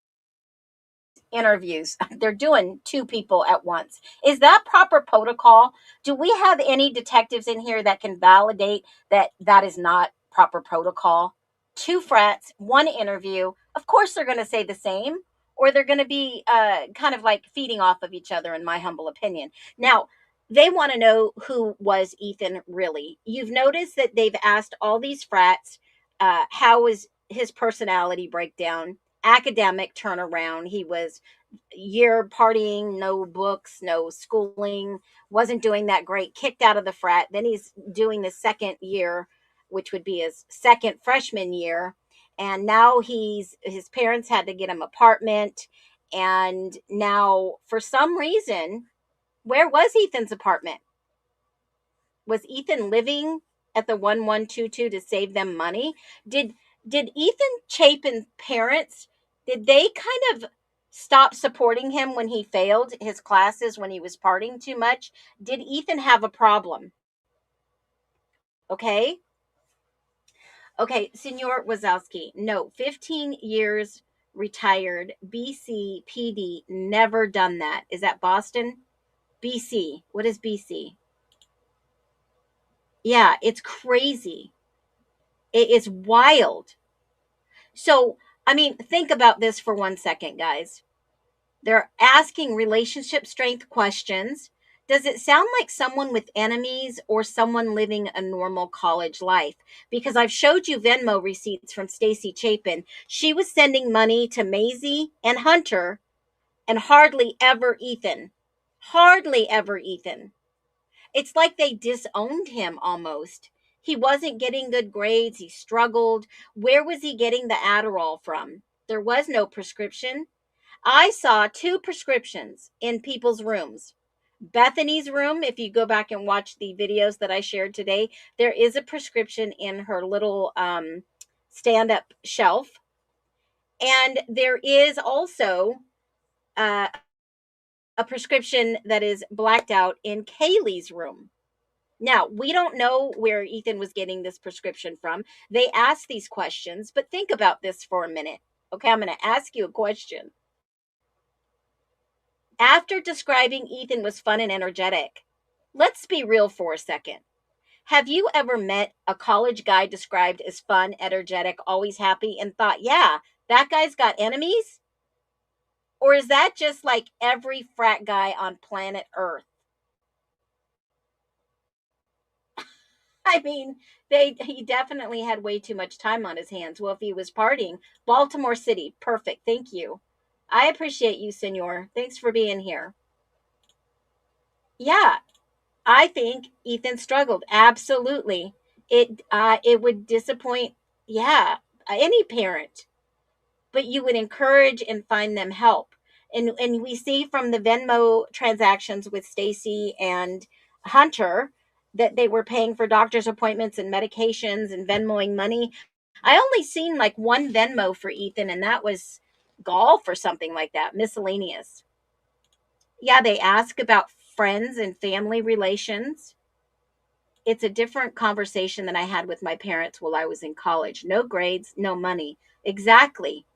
interviews, they're doing two people at once. Is that proper protocol? Do we have any detectives in here that can validate that that is not proper protocol? Two frats, one interview. Of course they're going to say the same, or they're going to be kind of like feeding off of each other, in my humble opinion. Now, they want to know who was Ethan really. You've noticed that they've asked all these frats how was his personality breakdown, academic turnaround. He was year partying, no books, no schooling, wasn't doing that great, kicked out of the frat. Then he's doing the second year, which would be his second freshman year. And now his parents had to get him an apartment. And now, for some reason, where was Ethan's apartment? Was Ethan living at the 1122 to save them money? Did Ethan Chapin's parents, did they kind of stop supporting him when he failed his classes, when he was partying too much? Did Ethan have a problem? Okay. Okay, Senor Wazowski. No, 15 years retired, BC PD, never done that. Is that Boston? BC. What is BC? Yeah, it's crazy. It is wild. So, I mean, think about this for 1 second, guys. They're asking relationship strength questions. Does it sound like someone with enemies or someone living a normal college life? Because I've showed you Venmo receipts from Stacy Chapin. She was sending money to Maisie and Hunter and hardly ever Ethan. Hardly ever Ethan. It's like they disowned him almost. He wasn't getting good grades. He struggled. Where was he getting the Adderall from? There was no prescription. I saw 2 prescriptions in people's rooms. Bethany's room, if you go back and watch the videos that I shared today, there is a prescription in her little stand-up shelf. And there is also uh, a prescription that is blacked out in Kaylee's room. Now, we don't know where Ethan was getting this prescription from. They asked these questions, but think about this for a minute. Okay, I'm going to ask you a question. After describing Ethan was fun and energetic, let's be real for a second. Have you ever met a college guy described as fun, energetic, always happy, and thought, yeah, that guy's got enemies? Or is that just like every frat guy on planet Earth? I mean, he definitely had way too much time on his hands. Well, if he was partying, Baltimore City, perfect. Thank you. I appreciate you, Senor. Thanks for being here. Yeah, I think Ethan struggled. Absolutely. It would disappoint, yeah, any parent, but you would encourage and find them help. And we see from the Venmo transactions with Stacy and Hunter that they were paying for doctor's appointments and medications and Venmoing money. I only seen like one Venmo for Ethan, and that was golf or something like that, miscellaneous. Yeah, they ask about friends and family relations. It's a different conversation than I had with my parents while I was in college. No grades, no money. Exactly.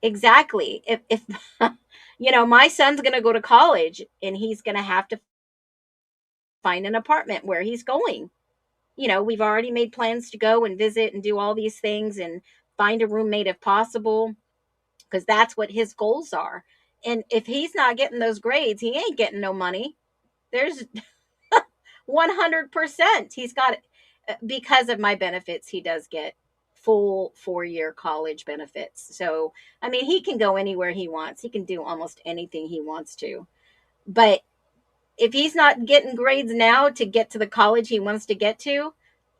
Exactly. If my son's going to go to college and he's going to have to find an apartment where he's going. We've already made plans to go and visit and do all these things and find a roommate if possible, because that's what his goals are. And if he's not getting those grades, he ain't getting no money. There's 100%. He's got, because of my benefits, he does get full 4-year college benefits. So, I mean, he can go anywhere he wants. He can do almost anything he wants to. But if he's not getting grades now to get to the college he wants to get to,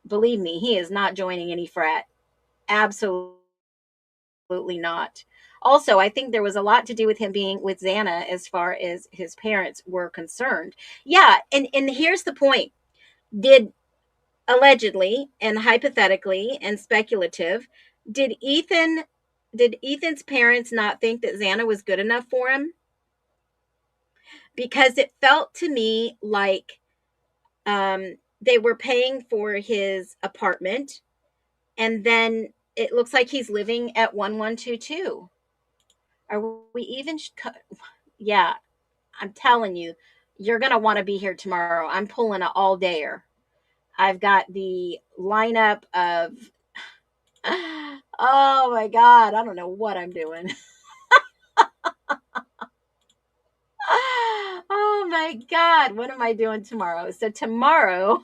believe me, he is not joining any frat. Absolutely not. Also, I think there was a lot to do with him being with Xana as far as his parents were concerned. Yeah, and here's the point. Did allegedly and hypothetically and speculative, did Ethan's parents not think that Xana was good enough for him? Because it felt to me like they were paying for his apartment, and then it looks like he's living at 1122. Are we even? Yeah, I'm telling you, you're going to want to be here tomorrow. I'm pulling an all dayer. I've got the lineup of, oh my God, I don't know what I'm doing. Oh my God, what am I doing tomorrow? So tomorrow,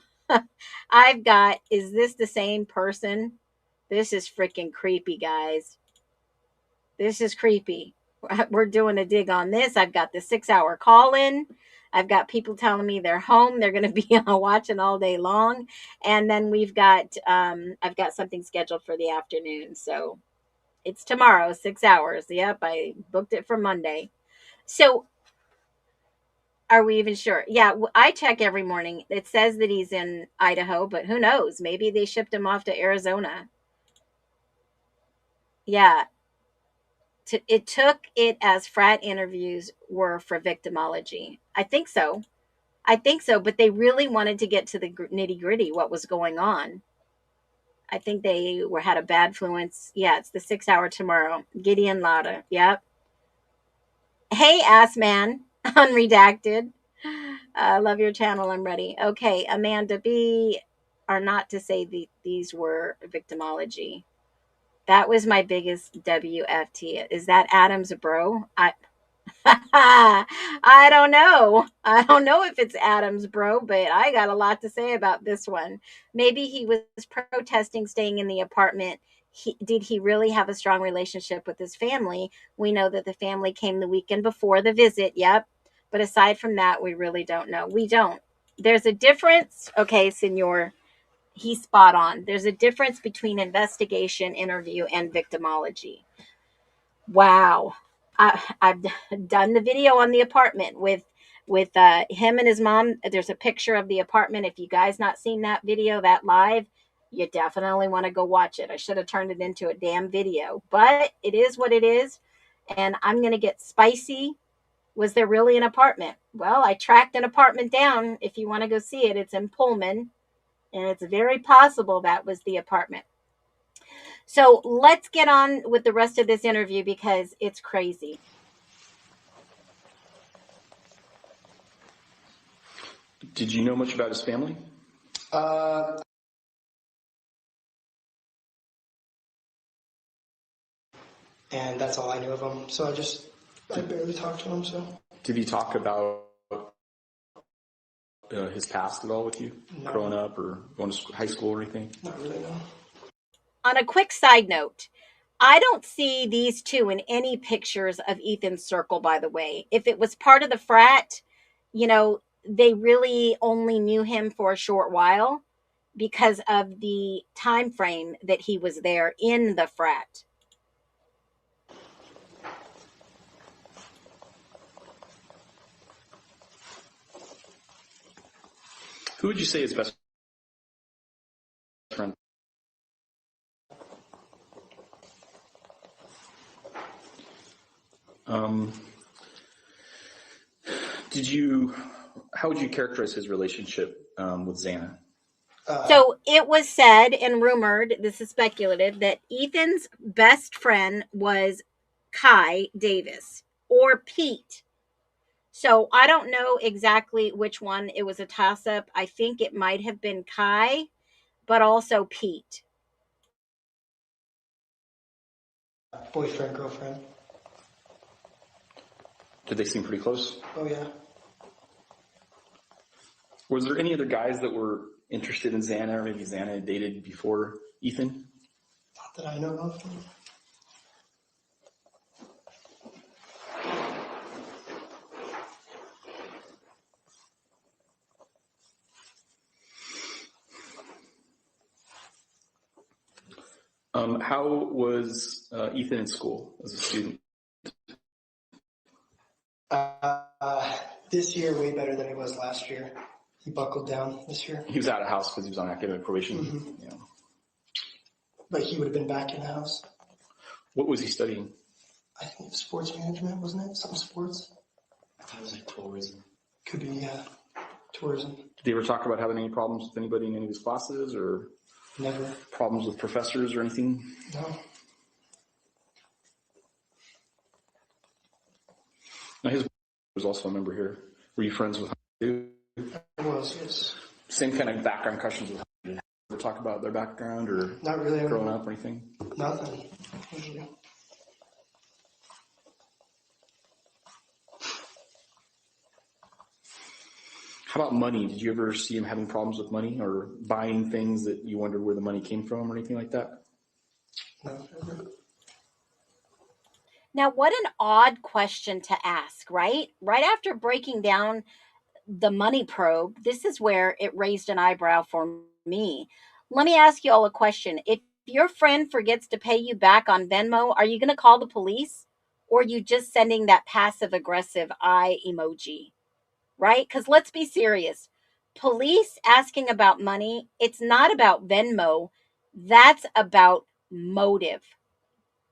I've got, is this the same person? This is freaking creepy, guys. This is creepy. We're doing a dig on this. I've got the 6-hour call in. I've got people telling me they're home. They're going to be watching all day long. And then I've got something scheduled for the afternoon. So it's tomorrow, 6 hours. Yep, I booked it for Monday. So are we even sure? Yeah, I check every morning. It says that he's in Idaho, but who knows? Maybe they shipped him off to Arizona. Yeah, it took it as frat interviews were for victimology. I think so. But they really wanted to get to the nitty gritty, what was going on. I think they had a bad fluence. Yeah, it's the 6-hour tomorrow. Gideon Lauda. Yep. Hey, ass man. Unredacted. Love your channel. I'm ready. Okay, Amanda B. Are not to say these were victimology. That was my biggest WFT. Is that Adam's bro? I don't know. I don't know if it's Adam's bro, but I got a lot to say about this one. Maybe he was protesting staying in the apartment. Did he really have a strong relationship with his family? We know that the family came the weekend before the visit. Yep. But aside from that, we really don't know. We don't. There's a difference. Okay, Senor, he's spot on. There's a difference between investigation, interview, and victimology. Wow. I've done the video on the apartment with him and his mom. There's a picture of the apartment. If you guys not seen that video, that live, you definitely want to go watch it. I should have turned it into a damn video, but it is what it is. And I'm going to get spicy. Was there really an apartment? Well, I tracked an apartment down. If you want to go see it, it's in Pullman, and it's very possible that was the apartment. So let's get on with the rest of this interview because it's crazy. Did you know much about his family? And that's all I knew of him. So I barely talked to him. So Did he talk about his past at all with you, No. growing up or going to high school or anything? Not really, no. On a quick side note, I don't see these two in any pictures of Ethan's circle, by the way. If it was part of the frat, you know, they really only knew him for a short while because of the time frame that he was there in the frat. Who would you say is best friend? How would you characterize his relationship with Xana? So it was said and rumored, this is speculative, that Ethan's best friend was Kai Davis or Pete. So I don't know exactly which one. It was a toss up. I think it might have been Kai, but also Pete. Boyfriend, girlfriend. Did they seem pretty close? Oh, yeah. Was there any other guys that were interested in Xana, or maybe Xana had dated before Ethan? Not that I know of. How was Ethan in school as a student? This year, way better than he was last year. He buckled down this year. He was out of house because he was on academic probation. Mm-hmm. Yeah. But he would have been back in the house. What was he studying? I think sports management, wasn't it? Something sports. I thought it was like tourism. Could be, yeah. Tourism. Did he ever talk about having any problems with anybody in any of his classes, or Never. problems with professors or anything? No. Now, his was also a member here. Were you friends with him too? I was, yes. Same kind of background questions with him. Did you ever talk about their background or Not really. growing up or anything? Nothing. Usually. How about money? Did you ever see him having problems with money or buying things that you wondered where the money came from or anything like that? No, never. Now, what an odd question to ask, right? Right after breaking down the money probe, this is where it raised an eyebrow for me. Let me ask you all a question. If your friend forgets to pay you back on Venmo, are you going to call the police? Or are you just sending that passive aggressive eye emoji? Right? Because let's be serious. Police asking about money, it's not about Venmo. That's about motive.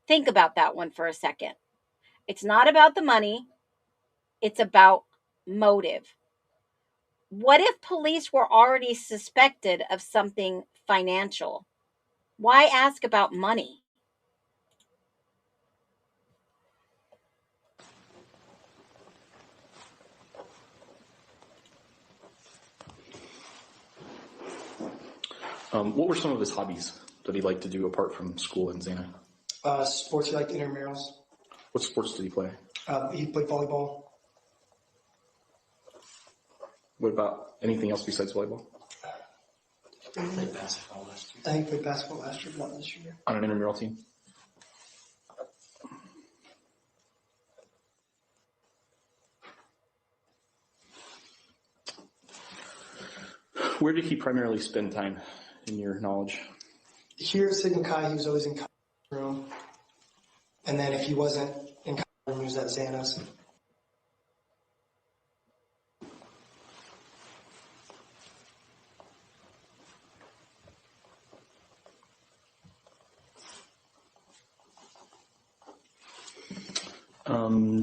Think about that one for a second. It's not about the money. It's about motive. What if police were already suspected of something financial? Why ask about money? What were some of his hobbies that he liked to do apart from school and Xana? Sports, he liked intramurals. What sports did he play? He played volleyball. What about anything else besides volleyball? Played basketball last year. I think he played basketball last year, but not this year. On an intramural team? Where did he primarily spend time, in your knowledge? Here at Sigma Chi, he was always in Chi's room. And then if he wasn't in Chi's room, he was at Xana's.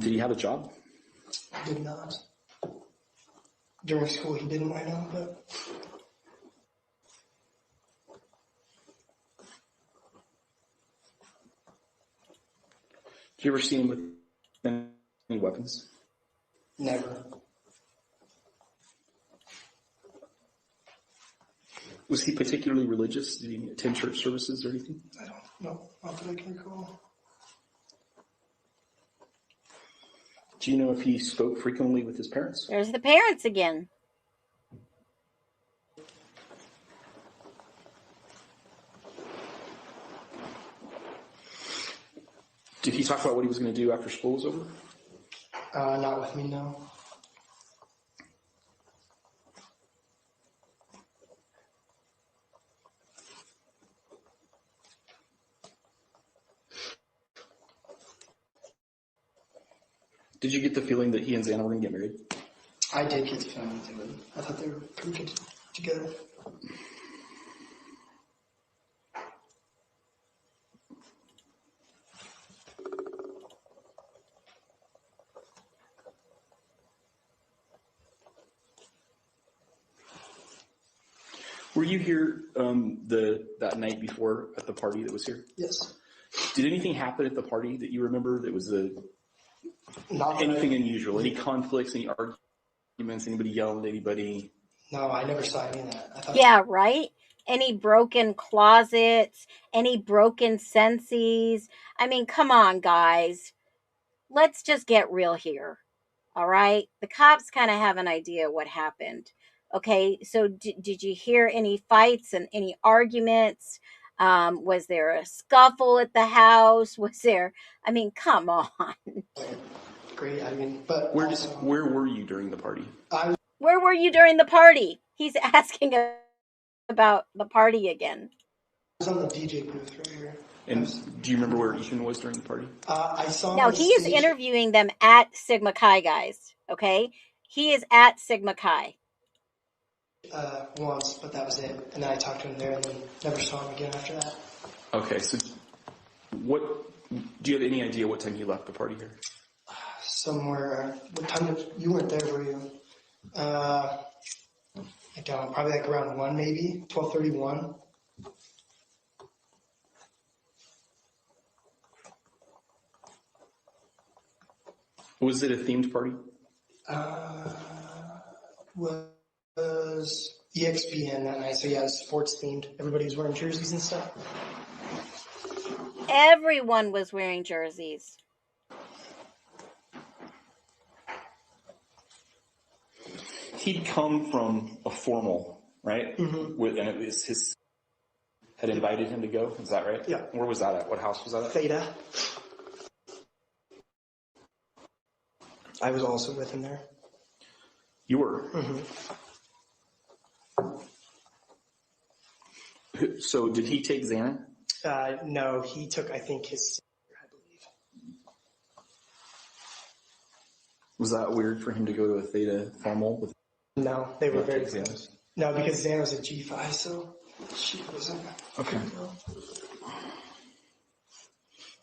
Did he have a job? He did not. During school, he didn't right now, but Did you ever see him with any weapons? never. Was he particularly religious? Did he attend church services or anything? I don't know. Not that I can recall. Do you know if he spoke frequently with his parents? There's the parents again. Did he talk about what he was going to do after school was over? Not with me, no. Did you get the feeling that he and Xana were going to get married? I did get the feeling that they would. I thought they were pretty good together. Were you here that night before at the party that was here? Yes. Did anything happen at the party that you remember that was anything unusual? Any conflicts, any arguments, anybody yelled at anybody? No, I never saw any of that. Yeah, right? Any broken closets, any broken senses. I mean, come on, guys. Let's just get real here. All right? The cops kind of have an idea what happened. Okay, so did you hear any fights and any arguments? Was there a scuffle at the house? Was there, I mean, come on. Great, I mean, but where were you during the party? Where were you during the party? He's asking about the party again. I was on the DJ booth right here. And do you remember where Ethan was during the party? I saw. No, he is interviewing them at Sigma Chi, guys. Okay, he is at Sigma Chi. Once, but that was it. And then I talked to him there, and then never saw him again after that. Okay, so do you have any idea what time he left the party here? Somewhere. What time you weren't there, were you? I don't. Probably like around 1, maybe 12:31. Was it a themed party? Was EXPN that night, so yeah, it was sports themed. Everybody was wearing jerseys and stuff. Everyone was wearing jerseys. He'd come from a formal, right? Mm-hmm. And it was his had invited him to go. Is that right? Yeah. Where was that at? What house was that at? Theta. I was also with him there. You were? Mm-hmm. So did he take Xana? No, he took, I think, his sister, I believe. Was that weird for him to go to a Theta formal with? No, they were very close. No, because Xana was a G5, so she wasn't. Okay.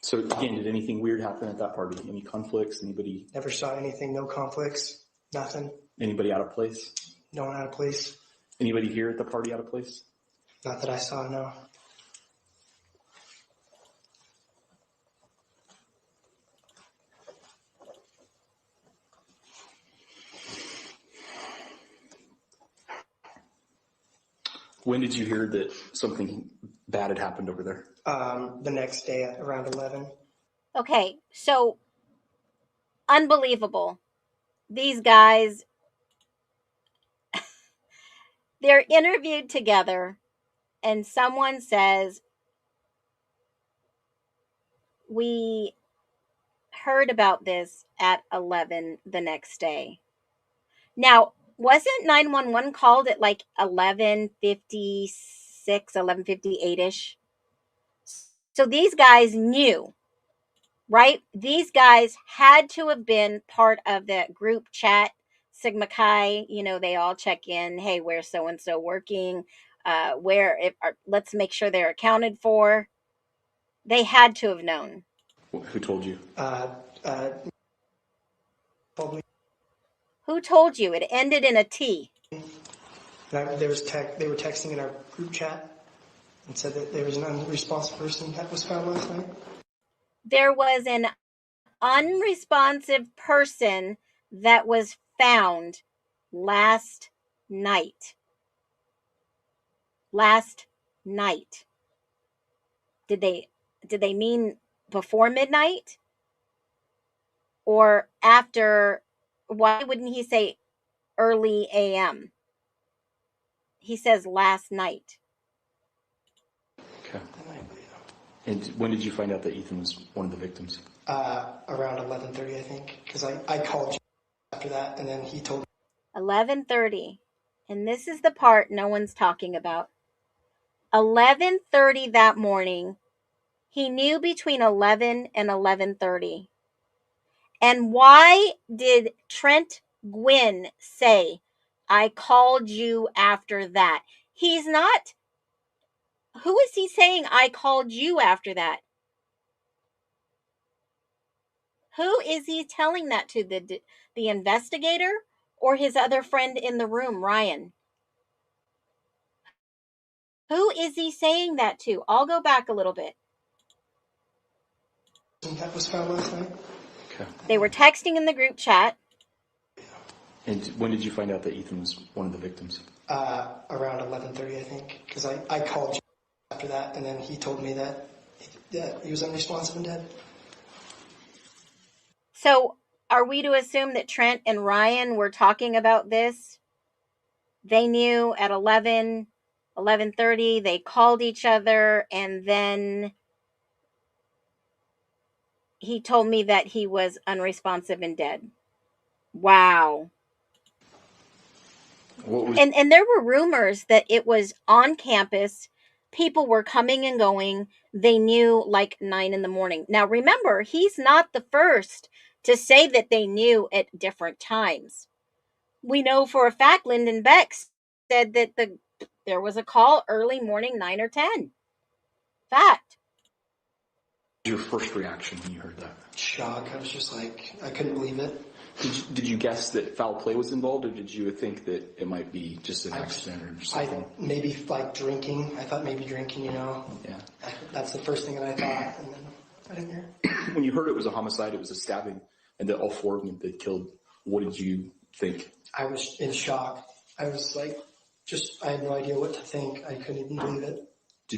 So again, did anything weird happen at that party? Any conflicts? Anybody? Never saw anything. No conflicts. Nothing. Anybody out of place? No one out of place. Anybody here at the party out of place? Not that I saw, no. When did you hear that something bad had happened over there? The next day at around 11. Okay, so unbelievable. These guys, they're interviewed together, and someone says, we heard about this at 11 the next day. Now, wasn't 911 called at like 11:56, 11:58-ish? So these guys knew, right? These guys had to have been part of that group chat, Sigma Chi. You know, they all check in. Hey, where's so-and-so working? Let's make sure they're accounted for. They had to have known. Who told you? Probably. Who told you? It ended in a T. They were texting in our group chat and said that there was an unresponsive person that was found last night. There was an unresponsive person that was found last night. Last night. Did they mean before midnight? Or after? Why wouldn't he say early AM? He says last night. Okay. And when did you find out that Ethan was one of the victims? Around 11:30, I think, because I called after that, and then he told me. 11:30. And this is the part no one's talking about. 11:30 that morning. He knew between 11 and 11:30. And why did Trent Gwynn say, I called you after that? He's not. Who is he saying, I called you after that? Who is he telling that to? The investigator or his other friend in the room, Ryan? Who is he saying that to? I'll go back a little bit. That was found last night. Okay. They were texting in the group chat. And when did you find out that Ethan was one of the victims? Around 11:30, I think, because I called after that, and then he told me that he was unresponsive and dead. So are we to assume that Trent and Ryan were talking about this? They knew at 11:30, they called each other, and then he told me that he was unresponsive and dead. Wow. And there were rumors that it was on campus. People were coming and going. They knew like 9 a.m. Now remember, he's not the first to say that they knew at different times. We know for a fact Lyndon Beck said that there was a call early morning, 9 or 10. Fact. Your first reaction when you heard that? Shock. I was just like, I couldn't believe it. Did you guess that foul play was involved, or did you think that it might be just an accident or something? Maybe like drinking. I thought maybe drinking, Yeah. That's the first thing that I thought, and then I didn't hear. When you heard it was a homicide, it was a stabbing, and that all 4 of them had been killed, what did you think? I was in shock. I was like, I had no idea what to think. I couldn't even believe it. Do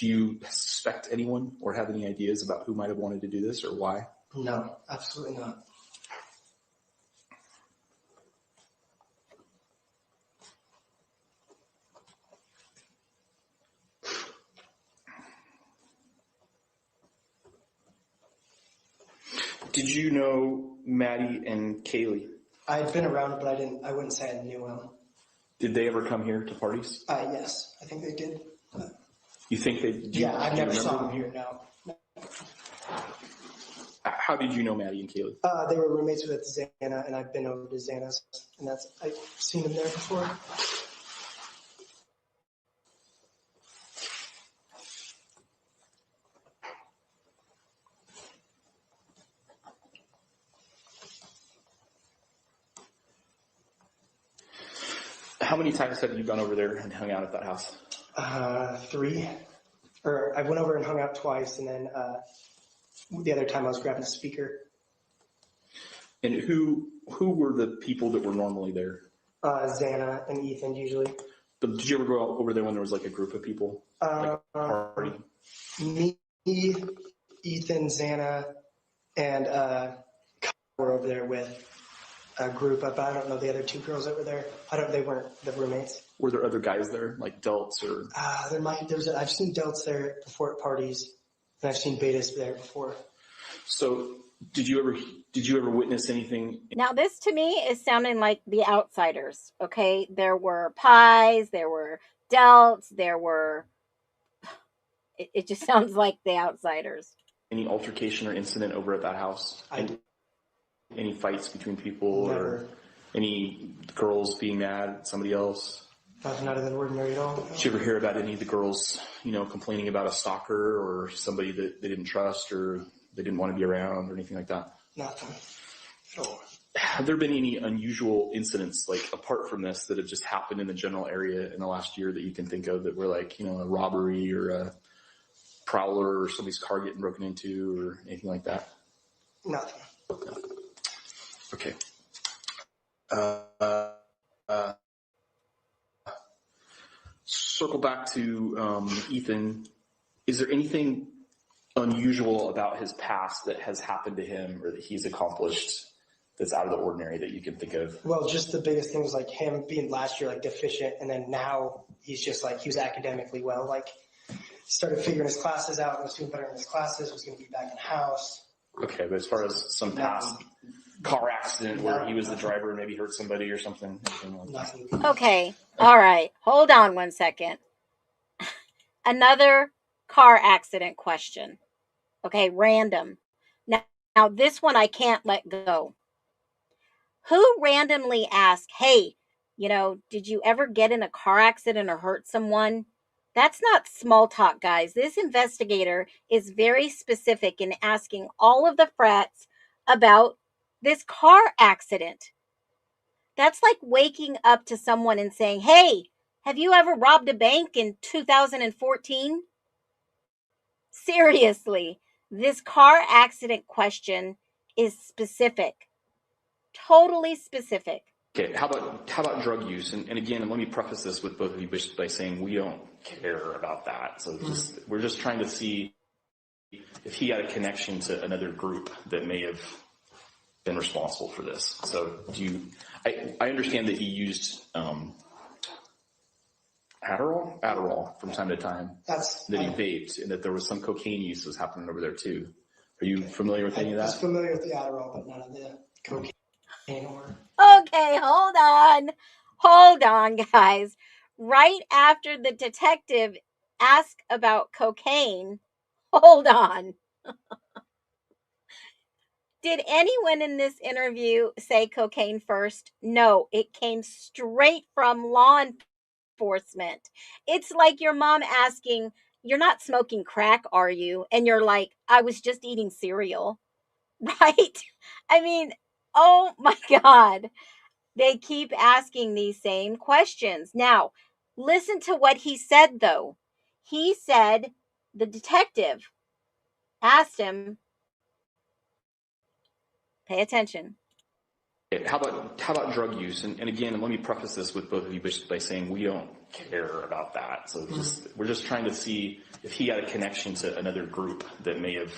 you suspect anyone or have any ideas about who might have wanted to do this or why? No, absolutely not. Did you know Maddie and Kaylee? I'd been around, but I wouldn't say I knew them. Did they ever come here to parties? Yes, I think they did. You think they did? Yeah, I never saw them here, no. How did you know Maddie and Kaylee? They were roommates with Xana, and I've been over to Xana's, and I've seen them there before. How many times have you gone over there and hung out at that house? 3. Or I went over and hung out twice, and then the other time I was grabbing a speaker. And who were the people that were normally there? Xana and Ethan usually. Did you ever go out over there when there was like a group of people? Like a party? Me, Ethan, Xana, and Kyle were over there with a group of, I don't know the other 2 girls that were there. They weren't the roommates. Were there other guys there, like delts or? I've seen delts there before at parties, and I've seen betas there before. So did you ever witness anything? Now this to me is sounding like the outsiders. Okay, there were pies, there were delts, it just sounds like the outsiders. Any altercation or incident over at that house? Any fights between people? Never. Or any girls being mad at somebody else? Nothing out of the ordinary at all. Did you ever hear about any of the girls, complaining about a stalker or somebody that they didn't trust or they didn't want to be around or anything like that? Nothing at all. Have there been any unusual incidents, like apart from this, that have just happened in the general area in the last year that you can think of that were like, a robbery or a prowler or somebody's car getting broken into or anything like that? Nothing. Okay. Circle back to Ethan. Is there anything unusual about his past that has happened to him or that he's accomplished that's out of the ordinary that you can think of? Well, just the biggest thing was like him being last year like deficient, and then now he's just like he was academically well. Like started figuring his classes out, was doing better in his classes, was going to be back in the house. Okay, but as far as some past car accident where he was the driver and maybe hurt somebody or something? Nothing. Okay. All right. Hold on one second. Another car accident question. Okay, random. Now this one I can't let go. Who randomly asked, hey, did you ever get in a car accident or hurt someone? That's not small talk, guys. This investigator is very specific in asking all of the frats about this car accident. That's like waking up to someone and saying, hey, have you ever robbed a bank in 2014? Seriously, this car accident question is specific, totally specific. Okay, how about drug use? And again, let me preface this with both of you by saying we don't care about that. So we're just trying to see if he had a connection to another group that may have been responsible for this. So I understand that he used Adderall from time to time, that he vaped, and that there was some cocaine use that was happening over there too. Are you familiar with any of that? I was familiar with the Adderall, but none of the cocaine or... Okay, hold on, guys. Right after the detective asked about cocaine, hold on. Did anyone in this interview say cocaine first? No, it came straight from law enforcement. It's like your mom asking, you're not smoking crack, are you? And you're like, I was just eating cereal, right? I mean, oh my God. They keep asking these same questions. Now, listen to what he said, though. He said the detective asked him, pay attention. How about drug use? And again, let me preface this with both of you by saying we don't care about that. So we're just trying to see if he had a connection to another group that may have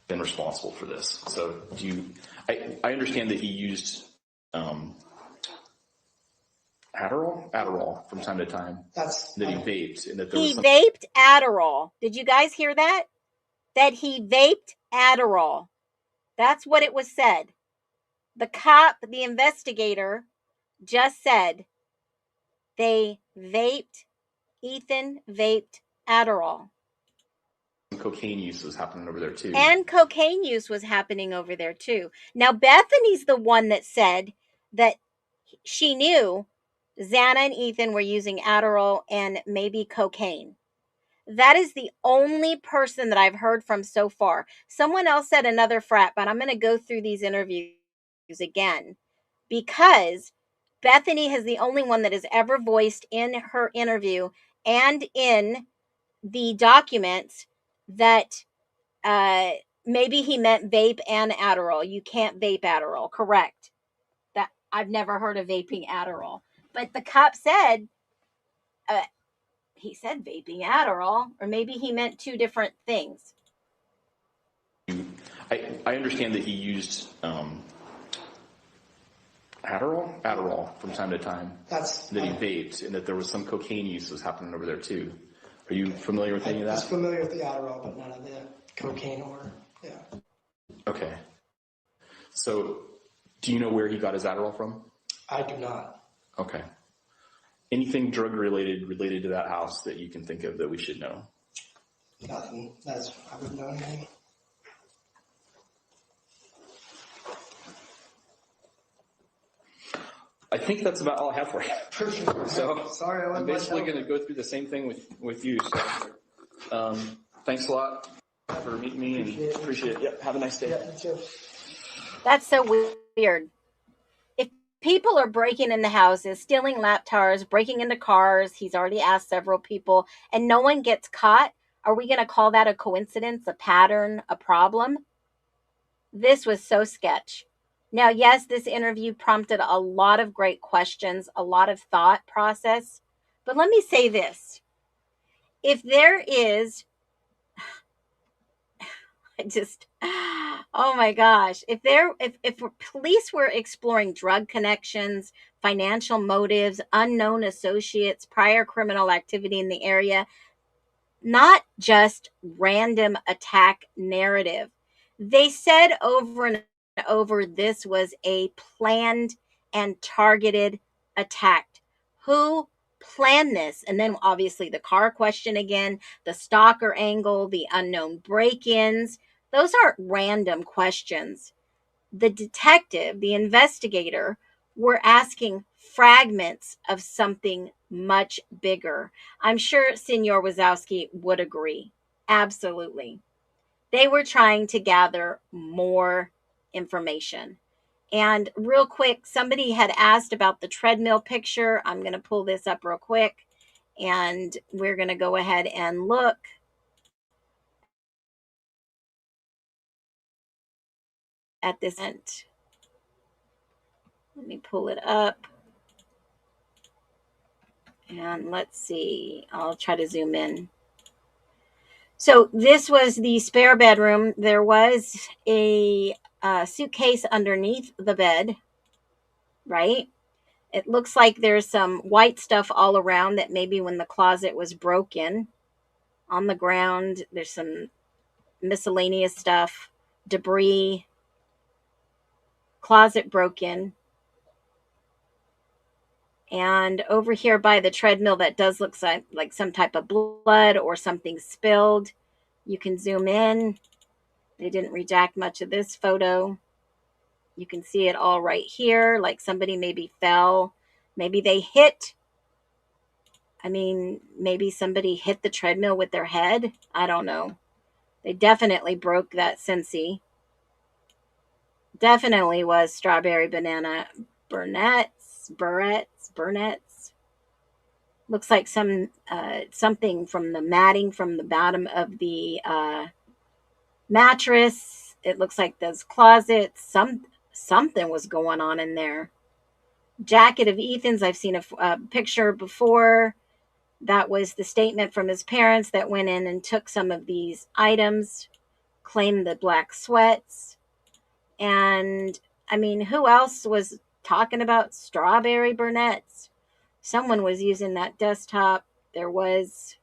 been responsible for this. So I understand that he used Adderall from time to time, that he vaped, and that there was vaped Adderall. Did you guys hear that? That he vaped Adderall. That's what it was said. The cop, the investigator, just said Ethan vaped Adderall. cocaine use was happening over there too. And cocaine use was happening over there too. Now, Bethany's the one that said that she knew Xana and Ethan were using Adderall and maybe cocaine. That is the only person that I've heard from so far. Someone else said another frat, but I'm going to go through these interviews again because Bethany is the only one that has ever voiced in her interview and in the documents that maybe he meant vape and Adderall. You can't vape Adderall, correct? That I've never heard of vaping Adderall. But the cop said, he said vaping Adderall, or maybe he meant two different things. I understand that he used Adderall from time to time, that he vaped, and that there was some cocaine use that was happening over there too. Are you familiar with any of that? I was familiar with the Adderall, but none of the cocaine or, yeah. Okay. So, do you know where he got his Adderall from? I do not. Okay. Anything drug related to that house that you can think of that we should know? Nothing. I wouldn't know anything. I think that's about all I have for you. Perfect. So sorry, I'm basically going to go through the same thing with you. So thanks a lot for meeting me and appreciate it. Yep. Have a nice day. Yeah, you too. That's so weird. If people are breaking into houses, stealing laptops, breaking into cars, he's already asked several people, and no one gets caught, are we going to call that a coincidence, a pattern, a problem? This was so sketch. Now, yes, this interview prompted a lot of great questions, a lot of thought process. But let me say this. If there is, oh my gosh, if police were exploring drug connections, financial motives, unknown associates, prior criminal activity in the area, not just random attack narrative. They said over and over this was a planned and targeted attack. Who planned this? And then obviously the car question again, the stalker angle, the unknown break-ins. Those aren't random questions. The detective, the investigator, were asking fragments of something much bigger. I'm sure Senor Wazowski would agree. Absolutely. They were trying to gather more information. And real quick, somebody had asked about the treadmill picture. I'm going to pull this up real quick, and we're going to go ahead and look at this. Let me pull it up. And let's see, I'll try to zoom in. So this was the spare bedroom. There was a suitcase underneath the bed, right? It looks like there's some white stuff all around that maybe when the closet was broken. On the ground, there's some miscellaneous stuff, debris, closet broken. And over here by the treadmill, that does look like some type of blood or something spilled. You can zoom in. They didn't redact much of this photo. You can see it all right here, like somebody maybe fell. Maybe they hit. Maybe somebody hit the treadmill with their head. I don't know. They definitely broke that Scentsy. Definitely was strawberry banana burnett's. Looks like something from the matting from the bottom of the mattress. It looks like those closets. Something was going on in there. Jacket of Ethan's. I've seen a picture before. That was the statement from his parents that went in and took some of these items, claimed the black sweats. And who else was talking about strawberry burnett's? Someone was using that desktop. There was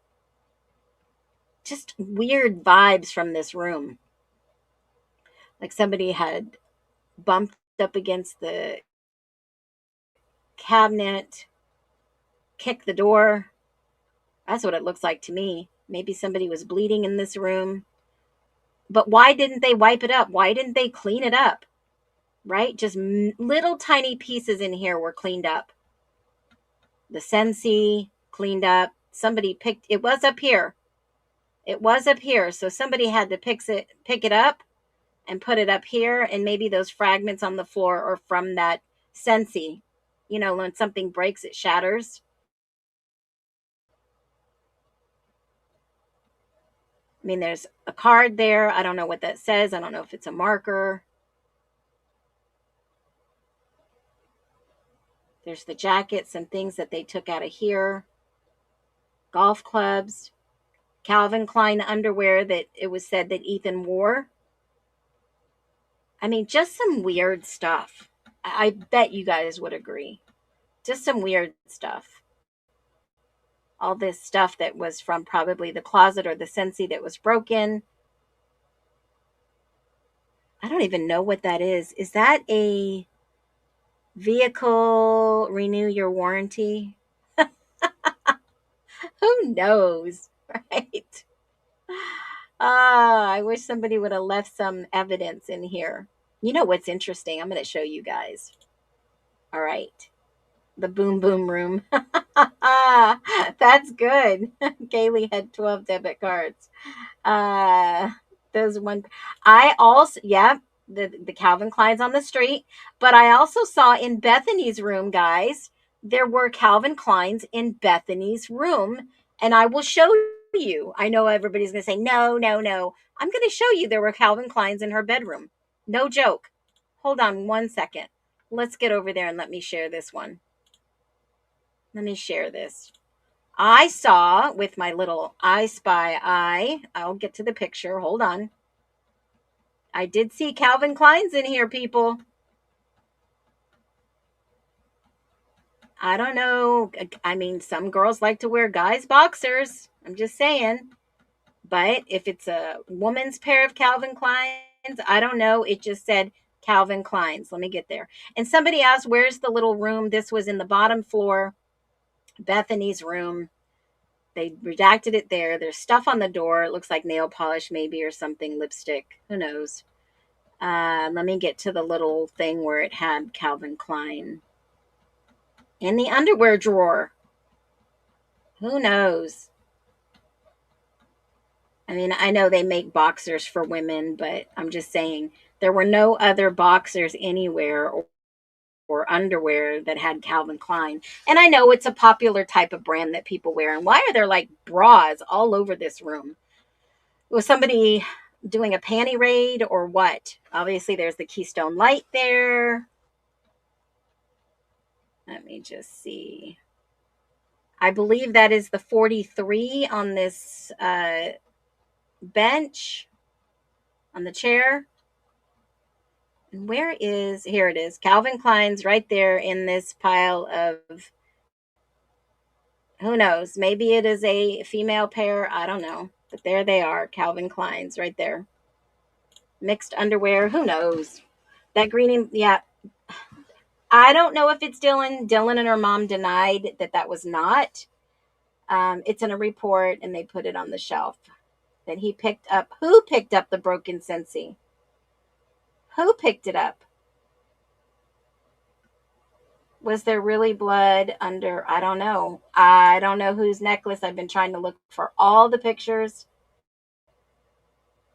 just weird vibes from this room. Like somebody had bumped up against the cabinet, kicked the door. That's what it looks like to me. Maybe somebody was bleeding in this room. But why didn't they wipe it up? Why didn't they clean it up? Right? Just little tiny pieces in here were cleaned up. The Scentsy cleaned up. Somebody picked it. Was up here. It was up here. So somebody had to pick it up and put it up here. And maybe those fragments on the floor are from that Scentsy. When something breaks, it shatters. There's a card there. I don't know what that says. I don't know if it's a marker. There's the jackets and things that they took out of here. Golf clubs. Calvin Klein underwear that it was said that Ethan wore. Just some weird stuff. I bet you guys would agree. Just some weird stuff. All this stuff that was from probably the closet or the Scentsy that was broken. I don't even know what that is. Is that a vehicle renew your warranty? Who knows, right? I wish somebody would have left some evidence in here. You know what's interesting? I'm going to show you guys. All right. The boom boom room. That's good. Kaylee had 12 debit cards. Those one. I also, yeah, the Calvin Klein's on the street, but I also saw in Bethany's room, guys, there were Calvin Klein's in Bethany's room, and I will show you. I know everybody's going to say, no, no, no. I'm going to show you there were Calvin Klein's in her bedroom. No joke. Hold on one second. Let's get over there and let me share this one. Let me share this. I saw with my little I Spy eye. I'll get to the picture. Hold on. I did see Calvin Klein's in here, people. I don't know. Some girls like to wear guys' boxers. I'm just saying. But if it's a woman's pair of Calvin Kleins, I don't know. It just said Calvin Kleins. Let me get there. And somebody asked, where's the little room? This was in the bottom floor, Bethany's room. They redacted it there. There's stuff on the door. It looks like nail polish maybe or something, lipstick. Who knows? Let me get to the little thing where it had Calvin Klein. In the underwear drawer. Who knows? I mean, I know they make boxers for women, but I'm just saying there were no other boxers anywhere or underwear that had Calvin Klein. And I know it's a popular type of brand that people wear. And why are there like bras all over this room? Was somebody doing a panty raid or what? Obviously, there's the Keystone Light there. Let me just see. I believe that is the 43 on this bench, on the chair. And where is, here it is, Calvin Klein's right there in this pile of, who knows, maybe it is a female pair, I don't know. But there they are, Calvin Klein's right there. Mixed underwear, who knows. That green, yeah. I don't know if it's Dylan. Dylan and her mom denied that was not. It's in a report, and they put it on the shelf that he picked up. Who picked up the broken Scentsy? Who picked it up? Was there really blood under? I don't know. I don't know whose necklace. I've been trying to look for all the pictures.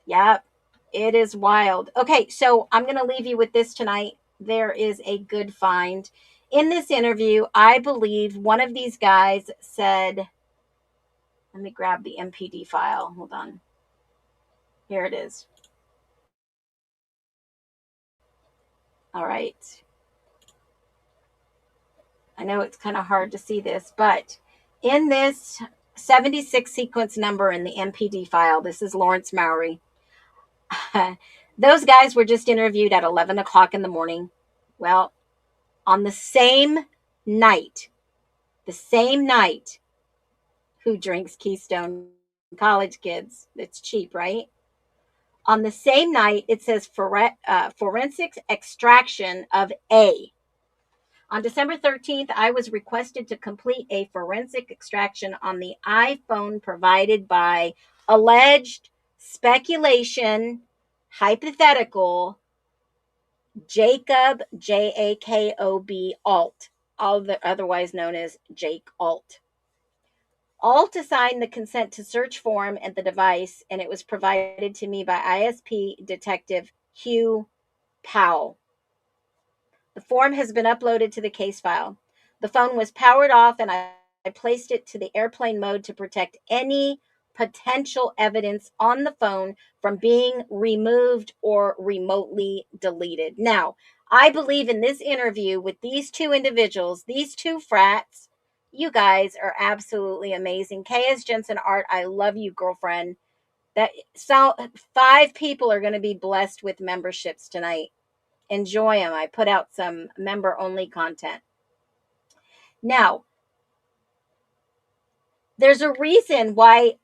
Yep, it is wild. Okay, so I'm going to leave you with this tonight. There is a good find. In this interview, I believe one of these guys said, let me grab the MPD file. Hold on. Here it is. All right. I know it's kind of hard to see this, but in this 76 sequence number in the MPD file, this is Lawrence Mowry. Those guys were just interviewed at 11 o'clock in the morning. Well, on the same night, who drinks Keystone? College kids. It's cheap, right? On the same night, it says forensic extraction of A. On December 13th, I was requested to complete a forensic extraction on the iPhone provided by alleged speculation, hypothetical, Jacob, Jakob Alt, otherwise known as Jake Alt. Alt assigned the consent to search form and the device, and it was provided to me by ISP Detective Hugh Powell. The form has been uploaded to the case file. The phone was powered off, and I placed it to the airplane mode to protect any potential evidence on the phone from being removed or remotely deleted. Now, I believe in this interview with these two individuals, these two frats, you guys are absolutely amazing. K.S. Jensen Art, I love you, girlfriend. So 5 people are going to be blessed with memberships tonight. Enjoy them. I put out some member-only content. Now, there's a reason why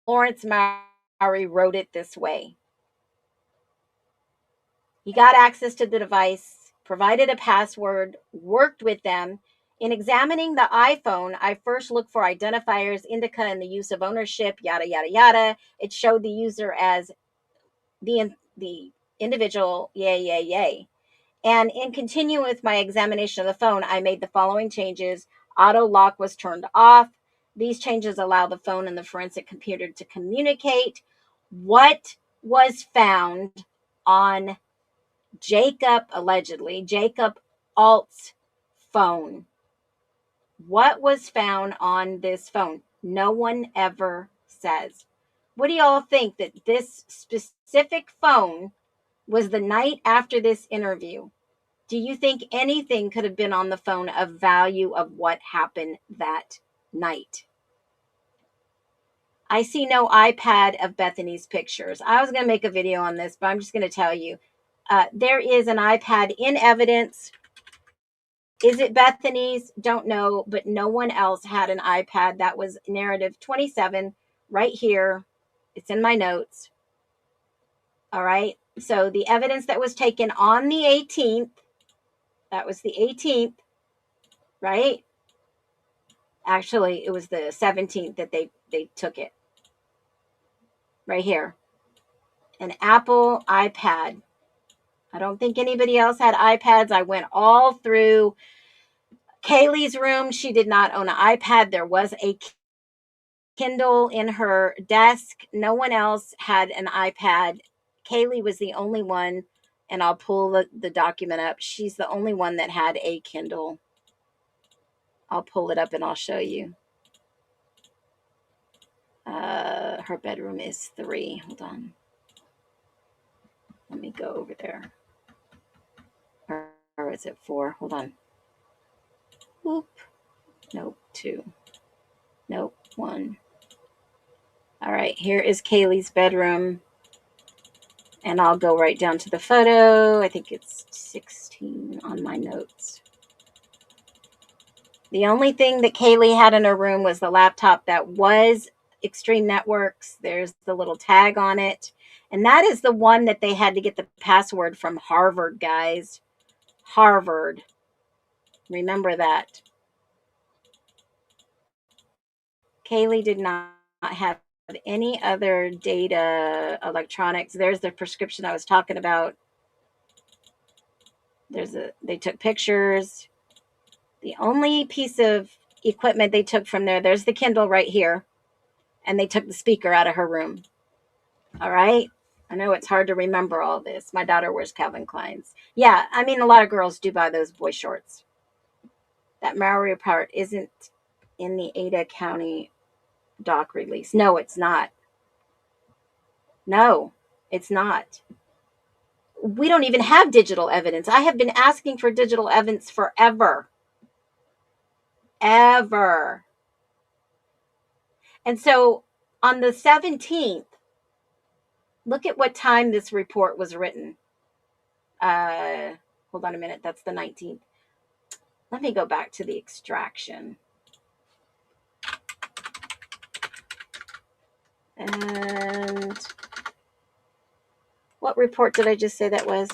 Lawrence Mowry wrote it this way. He got access to the device, provided a password, worked with them. In examining the iPhone, I first looked for identifiers, indica, and the use of ownership, yada, yada, yada. It showed the user as the individual, yay. And in continuing with my examination of the phone, I made the following changes. Auto lock was turned off. These changes allow the phone and the forensic computer to communicate. What was found on allegedly Jacob Alt's phone? What was found on this phone? No one ever says. What do y'all think that this specific phone was the night after this interview? Do you think anything could have been on the phone of value of what happened that night? I see no iPad of Bethany's pictures. I was going to make a video on this, but I'm just going to tell you. There is an iPad in evidence. Is it Bethany's? Don't know, but no one else had an iPad. That was narrative 27 right here. It's in my notes. All right. So the evidence that was taken on the 18th, that was the 18th, right? Actually, it was the 17th that they took it. Right here. An Apple iPad. I don't think anybody else had iPads. I went all through Kaylee's room. She did not own an iPad. There was a Kindle in her desk. No one else had an iPad. Kaylee was the only one, and I'll pull the document up. She's the only one that had a Kindle. I'll pull it up and I'll show you. Her bedroom is 3. Hold on. Let me go over there. Or is it 4? Hold on. Whoop. Nope. 2. Nope. 1. All right. Here is Kaylee's bedroom. And I'll go right down to the photo. I think it's 16 on my notes. The only thing that Kaylee had in her room was the laptop that was Extreme Networks. There's the little tag on it. And that is the one that they had to get the password from Harvard, guys. Harvard. Remember that. Kaylee did not have any other data, electronics. There's the prescription I was talking about. They took pictures. The only piece of equipment they took from there's the Kindle right here. And they took the speaker out of her room. All right. I know it's hard to remember all this. My daughter wears Calvin Klein's. Yeah, I mean, a lot of girls do buy those boy shorts. That Maori part isn't in the Ada County doc release. No, it's not. No, it's not. We don't even have digital evidence. I have been asking for digital evidence forever. Ever. And so on the 17th, look at what time this report was written. Hold on a minute. That's the 19th. Let me go back to the extraction. And what report did I just say that was?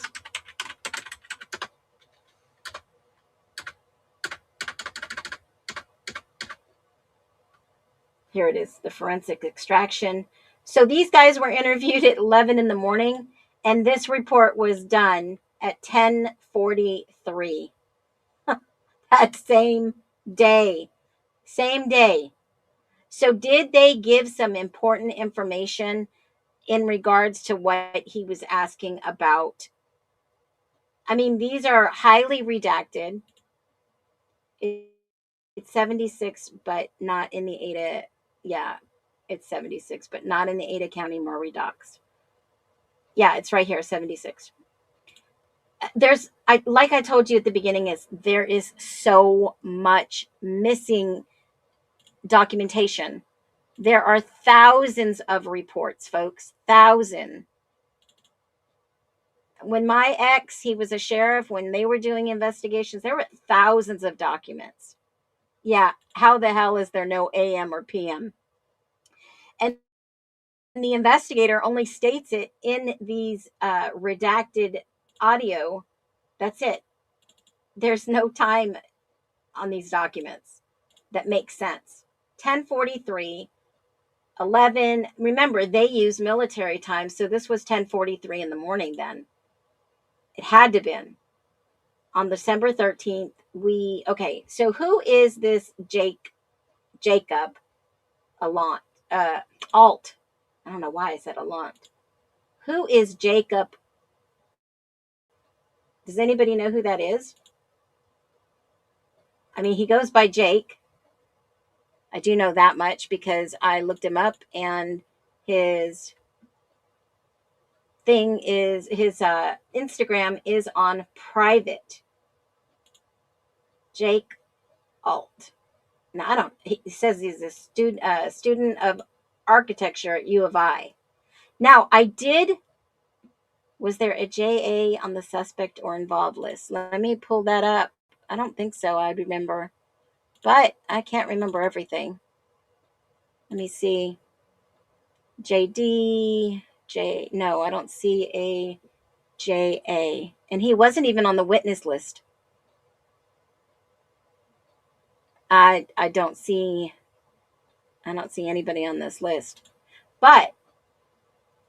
Here it is, the forensic extraction. So these guys were interviewed at 11 in the morning, and this report was done at 10:43. That same day. Same day. So did they give some important information in regards to what he was asking about? I mean, these are highly redacted. It's 76, but not in the Ada. Yeah, it's 76, but not in the Ada County Maury docs. Yeah, it's right here, 76. Like I told you at the beginning, there is so much missing documentation. There are thousands of reports, folks. Thousands. When my ex, he was a sheriff, when they were doing investigations, there were thousands of documents. Yeah, how the hell is there no AM or PM? And the investigator only states it in these redacted audio. That's it. There's no time on these documents that makes sense. 10:43, 11. Remember, they use military time, so this was 10:43 in the morning then. It had to have been. On December 13th, okay, so who is this Jacob Alt? I don't know why I said Alt. Who is Jacob? Does anybody know who that is? I mean, he goes by Jake. I do know that much because I looked him up, and his Instagram is on private. Jake Alt. Now he says he's a student of architecture at U of I. Now was there a JA on the suspect or involved list? Let me pull that up. I don't think so. I remember, but I can't remember everything. Let me see. JD, no, I don't see a JA. And he wasn't even on the witness list. I don't see anybody on this list. But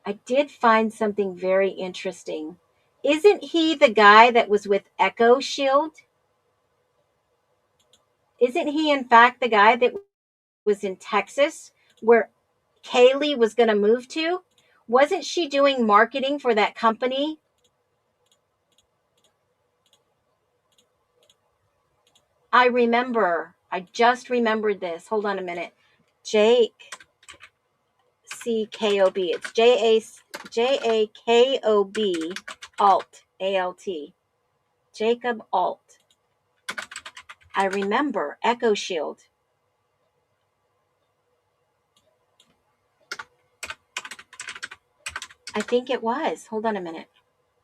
I did find something very interesting. Isn't he the guy that was with Echo Shield? Isn't he in fact the guy that was in Texas where Kaylee was going to move to? Wasn't she doing marketing for that company? I just remembered this. Hold on a minute. Jake CKOB. It's JAKOB Alt ALT. Jacob Alt. I remember Echo Shield. I think it was. Hold on a minute.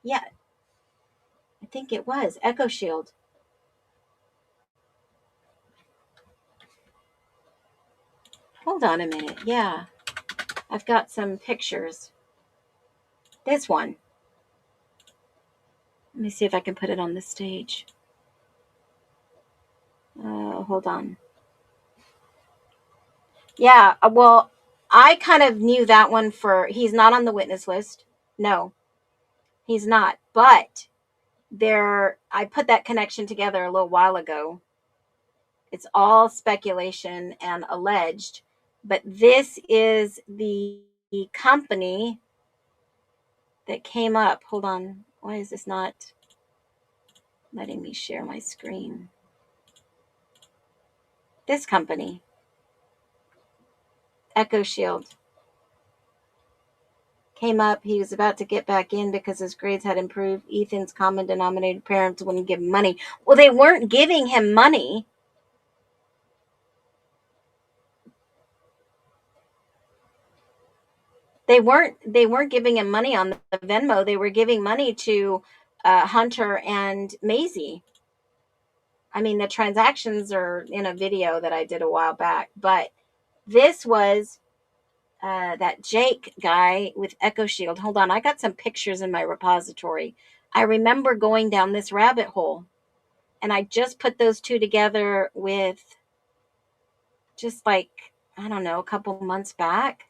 Yeah, I think it was Echo Shield. Hold on a minute. Yeah, I've got some pictures. This one. Let me see if I can put it on the stage. Hold on. Yeah, well, I kind of knew that one he's not on the witness list. No, he's not. But I put that connection together a little while ago. It's all speculation and alleged. But this is the company that came up. Hold on. Why is this not letting me share my screen? This company, Echo Shield, came up. He was about to get back in because his grades had improved. Ethan's common denominator parents wouldn't give him money. Well, they weren't giving him money. They weren't giving him money on the Venmo. They were giving money to Hunter and Maisie. I mean, the transactions are in a video that I did a while back, but this was that Jake guy with Echo Shield. Hold on, I got some pictures in my repository. I remember going down this rabbit hole, and I just put those two together with just like, I don't know, a couple months back.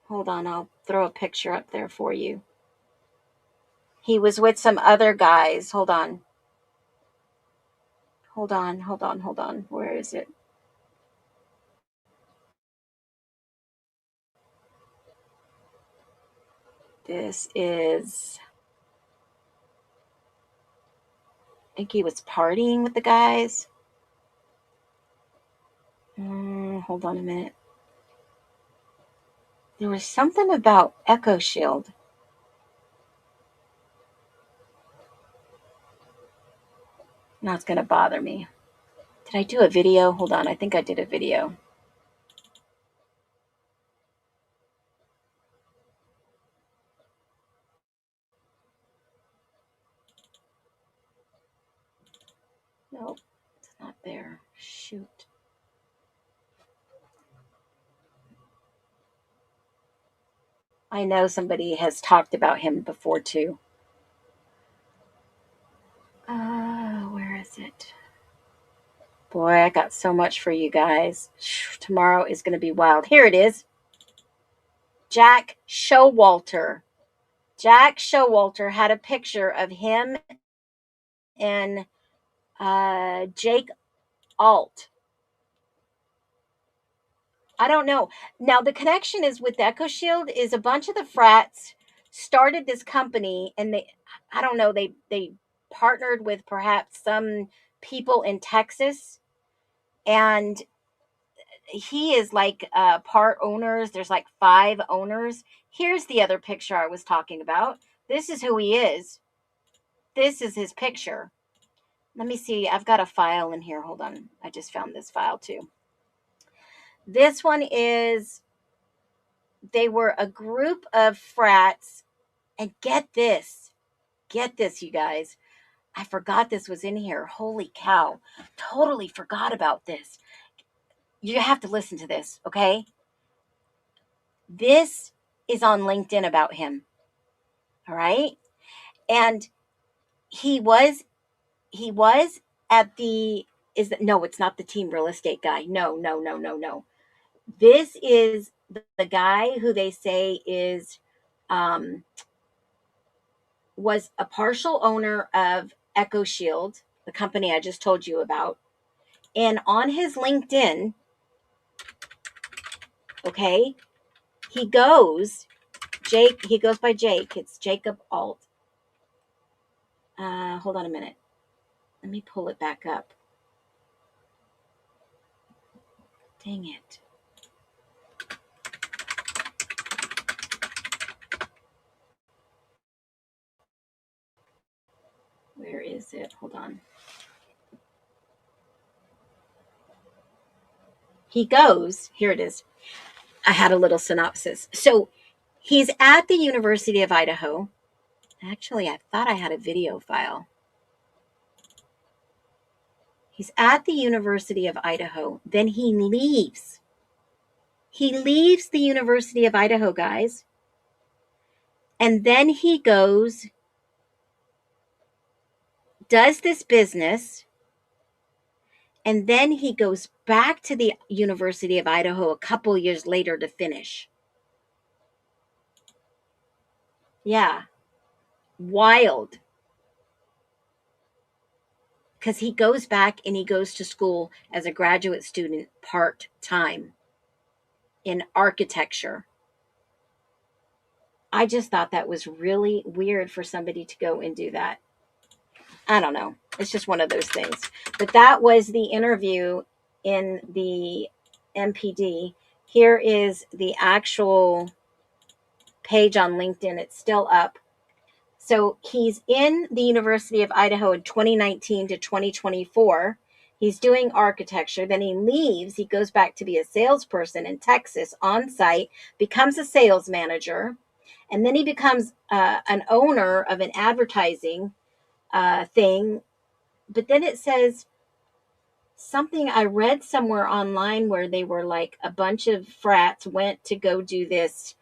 Hold on, I'll throw a picture up there for you. He was with some other guys. Hold on. Where is it? This is, I think he was partying with the guys. Hold on a minute. There was something about Echo Shield. Now it's going to bother me. Did I do a video? Hold on. I think I did a video. Nope, it's not there. Shoot. I know somebody has talked about him before too. Where is it? Boy, I got so much for you guys. Tomorrow is going to be wild. Here it is. Jack Showalter. Jack Showalter had a picture of him and Jake Alt. I don't know. Now, the connection is with Echo Shield is a bunch of the frats started this company, and I don't know, they partnered with perhaps some people in Texas, and he is like part owners. There's like 5 owners. Here's the other picture I was talking about. This is who he is. This is his picture. Let me see. I've got a file in here. Hold on. I just found this file too. This one is, they were a group of frats. And get this, you guys. I forgot this was in here. Holy cow. Totally forgot about this. You have to listen to this, okay? This is on LinkedIn about him. All right. And he was at the, no, it's not the team real estate guy. No. This is the guy who they say is, was a partial owner of Echo Shield, the company I just told you about. And on his LinkedIn, okay, he goes by Jake. It's Jacob Alt. Hold on a minute. Let me pull it back up. Dang it. Where is it? Hold on. He goes, here it is. I had a little synopsis. So he's at the University of Idaho. Actually, I thought I had a video file. He's at the University of Idaho. Then he leaves. He leaves the University of Idaho, guys. And then he goes, does this business, and then he goes back to the University of Idaho a couple years later to finish. Yeah. Wild. Because he goes back and he goes to school as a graduate student part-time in architecture. I just thought that was really weird for somebody to go and do that. I don't know. It's just one of those things. But that was the interview in the MPD. Here is the actual page on LinkedIn. It's still up. So he's in the University of Idaho in 2019 to 2024. He's doing architecture. Then he leaves. He goes back to be a salesperson in Texas on site, becomes a sales manager, and then he becomes an owner of an advertising thing. But then it says something I read somewhere online where they were like a bunch of frats went to go do this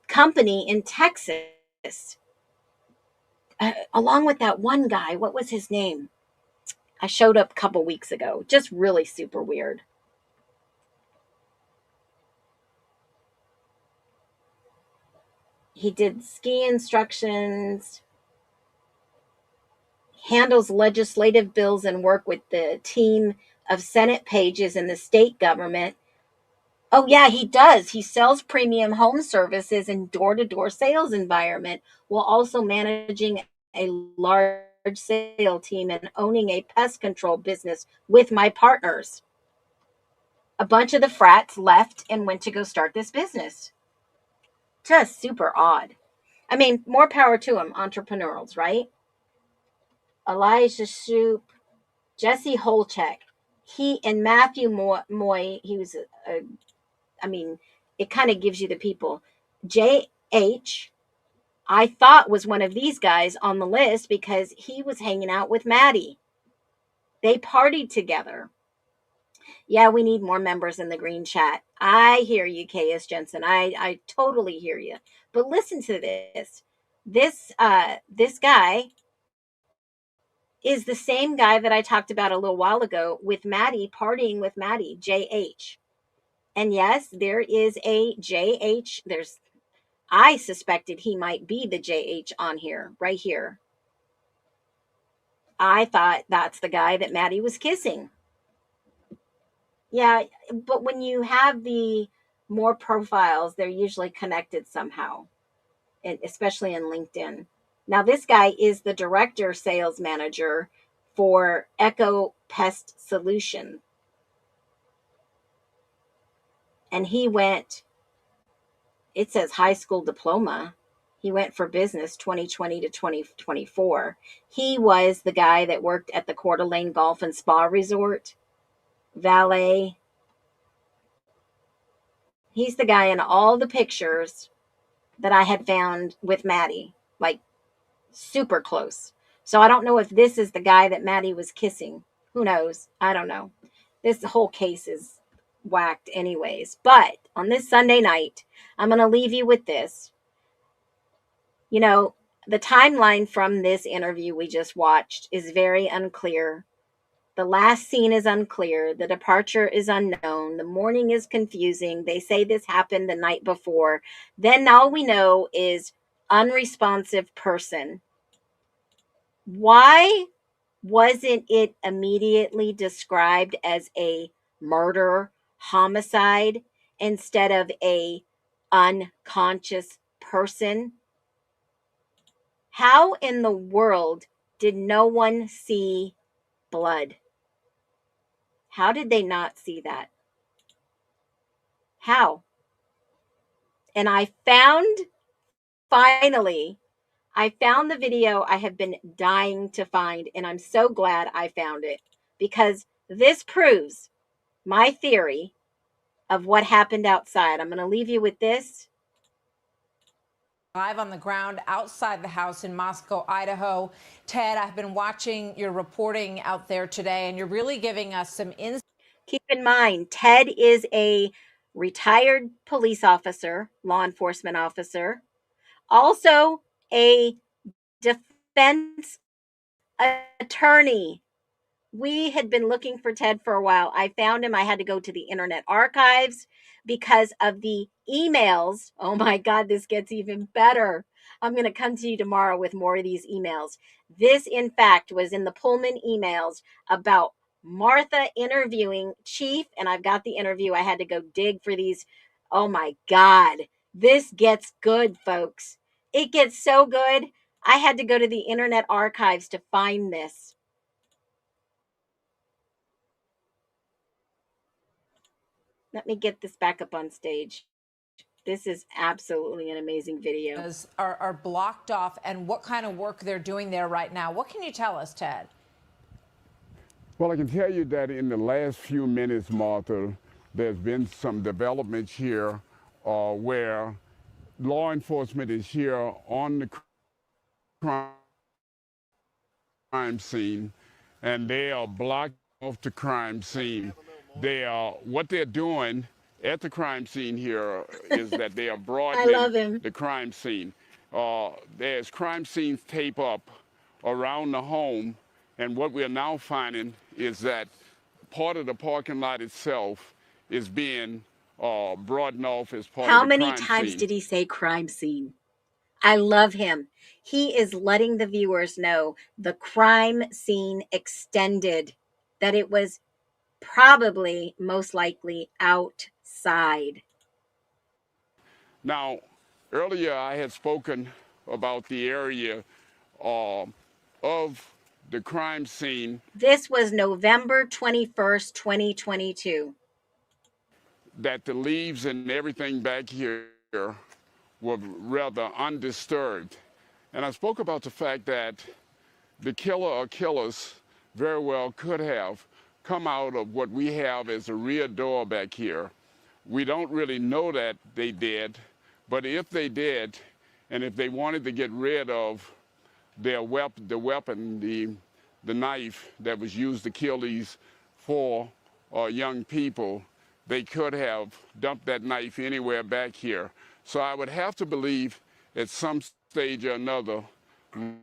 company in Texas. Along with that one guy, what was his name? I showed up a couple weeks ago. Just really super weird. He did ski instructions, handles legislative bills and work with the team of Senate pages in the state government. Oh, yeah, he does. He sells premium home services in door-to-door sales environment while also managing a large sale team and owning a pest control business with my partners. A bunch of the frats left and went to go start this business. Just super odd. I mean, more power to them, entrepreneurials, right? Elijah Shoup, Jesse Holchek. He and Matthew Moy, he was I mean, it kind of gives you the people. J.H., I thought was one of these guys on the list because he was hanging out with Maddie. They partied together. Yeah, we need more members in the green chat. I hear you, K.S. Jensen. I totally hear you. But listen to this. This guy is the same guy that I talked about a little while ago with Maddie, partying with Maddie, J.H. And yes, there is a J.H. I suspected he might be the J.H. on here, right here. I thought that's the guy that Maddie was kissing. Yeah, but when you have the more profiles, they're usually connected somehow, and especially in LinkedIn. Now, this guy is the director sales manager for Echo Pest Solution. And he went, it says high school diploma. He went for business 2020 to 2024. He was the guy that worked at the Coeur d'Alene Golf and Spa Resort, valet. He's the guy in all the pictures that I had found with Maddie, like super close. So I don't know if this is the guy that Maddie was kissing. Who knows? I don't know. This whole case is whacked anyways. But on this Sunday night, I'm going to leave you with this. You know, the timeline from this interview we just watched is very unclear. The last scene is unclear. The departure is unknown. The morning is confusing. They say this happened the night before. Then all we know is unresponsive person. Why wasn't it immediately described as a murder, homicide, instead of a unconscious person? How in the world did no one see blood? How did they not see that? How? And finally, I found the video I have been dying to find, and I'm so glad I found it because this proves my theory of what happened outside. I'm going to leave you with this. Live on the ground outside the house in Moscow, Idaho. Ted, I've been watching your reporting out there today, and you're really giving us some insight. Keep in mind, Ted is a retired police officer, law enforcement officer, also a defense attorney. We had been looking for Ted for a while. I found him. I had to go to the Internet Archives because of the emails. Oh my God, this gets even better. I'm going to come to you tomorrow with more of these emails. This, in fact, was in the Pullman emails about Martha interviewing Chief, and I've got the interview. I had to go dig for these. Oh my God, this gets good, folks. It gets so good. I had to go to the Internet Archives to find this. Let me get this back up on stage. This is absolutely an amazing video. Are blocked off, and what kind of work they're doing there right now. What can you tell us, Ted? Well, I can tell you that in the last few minutes, Martha, there's been some developments here where law enforcement is here on the crime scene, and they are blocking off the crime scene. What they're doing at the crime scene here is that they are broadening the crime scene. There's crime scenes tape up around the home, and what we're now finding is that part of the parking lot itself is being broadened off as part of the crime scene. How many times did he say crime scene? I love him. He is letting the viewers know the crime scene extended, that it was probably most likely outside. Now, earlier I had spoken about the area of the crime scene. This was November 21st, 2022. That the leaves and everything back here were rather undisturbed. And I spoke about the fact that the killer or killers very well could have come out of what we have as a rear door back here. We don't really know that they did, but if they did, and if they wanted to get rid of their weapon, the knife that was used to kill these four young people, they could have dumped that knife anywhere back here. So I would have to believe at some stage or another,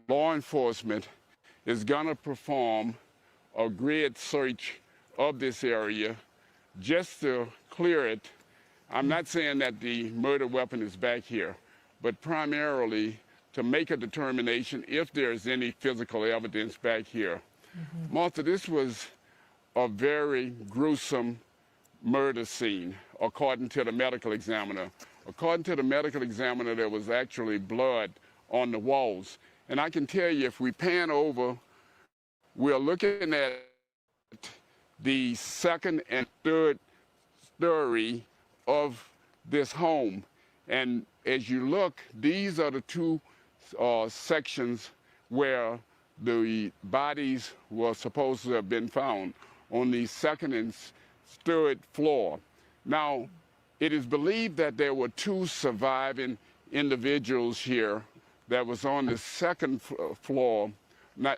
law enforcement is going to perform a grid search of this area just to clear it. I'm not saying that the murder weapon is back here, but primarily to make a determination if there's any physical evidence back here. Martha, this was a very gruesome murder scene, according to the medical examiner. According to the medical examiner, there was actually blood on the walls. And I can tell you, if we pan over, we're looking at the second and third story of this home. And as you look, these are the two sections where the bodies were supposed to have been found, on the second and third floor. Now, it is believed that there were two surviving individuals here that was on the second floor.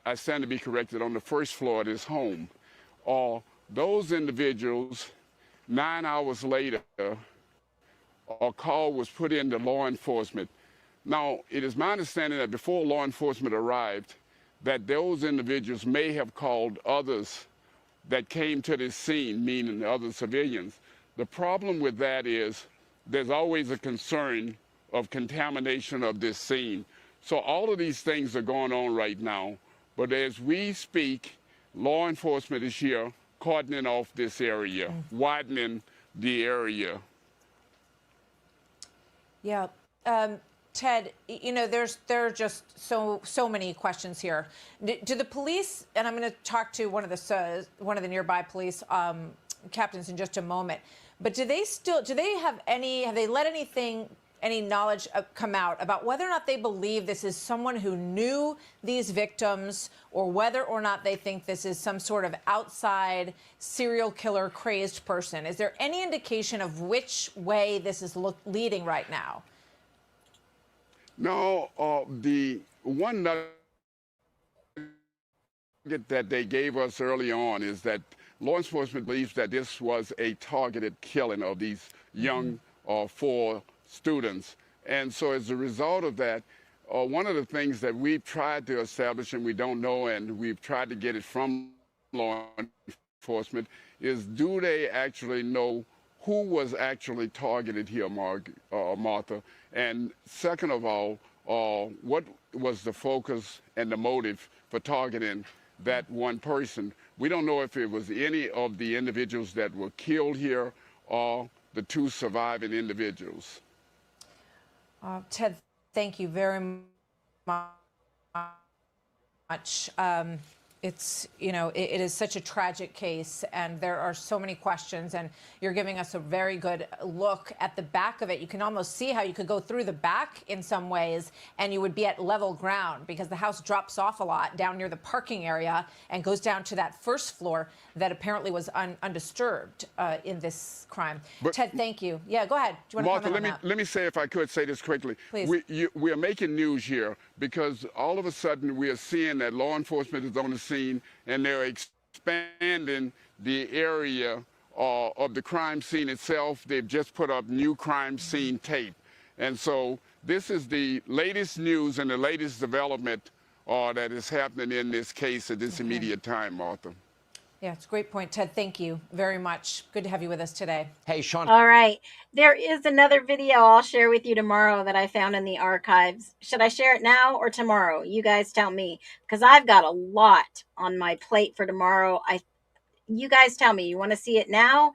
I stand to be corrected, on the first floor of this home. Those individuals, 9 hours later, a call was put into law enforcement. Now, it is my understanding that before law enforcement arrived, that those individuals may have called others that came to this scene, meaning other civilians. The problem with that is there's always a concern of contamination of this scene. So all of these things are going on right now. But as we speak, law enforcement is here cordoning off this area, widening the area. Yeah. Ted, you know, there are just so many questions here. Do the police, and I'm going to talk to one of the nearby police captains in just a moment, but have they let any knowledge come out about whether or not they believe this is someone who knew these victims, or whether or not they think this is some sort of outside serial killer crazed person? Is there any indication of which way this is leading right now? No, the one nugget that they gave us early on is that law enforcement believes that this was a targeted killing of these young 4 students. And so as a result of that, one of the things that we've tried to establish, and we don't know, and we've tried to get it from law enforcement, is do they actually know who was actually targeted here, Martha? And second of all, what was the focus and the motive for targeting that one person? We don't know if it was any of the individuals that were killed here or the 2 surviving individuals. Ted, thank you very much. It's, you know, it is such a tragic case, and there are so many questions, and you're giving us a very good look at the back of it. You can almost see how you could go through the back in some ways, and you would be at level ground, because the house drops off a lot down near the parking area and goes down to that first floor that apparently was undisturbed in this crime. But Ted, thank you. Yeah, go ahead. Do you want to comment on that? Let me say, if I could say this quickly. Please. We are making news here because all of a sudden we are seeing that law enforcement is on the scene, and they're expanding the area of the crime scene itself. They've just put up new crime scene tape. And so this is the latest news and the latest development that is happening in this case at this immediate time, Martha. Yeah, it's a great point, Ted. Thank you very much. Good to have you with us today. Hey, Sean. All right. There is another video I'll share with you tomorrow that I found in the archives. Should I share it now or tomorrow? You guys tell me, because I've got a lot on my plate for tomorrow. You guys tell me, you want to see it now?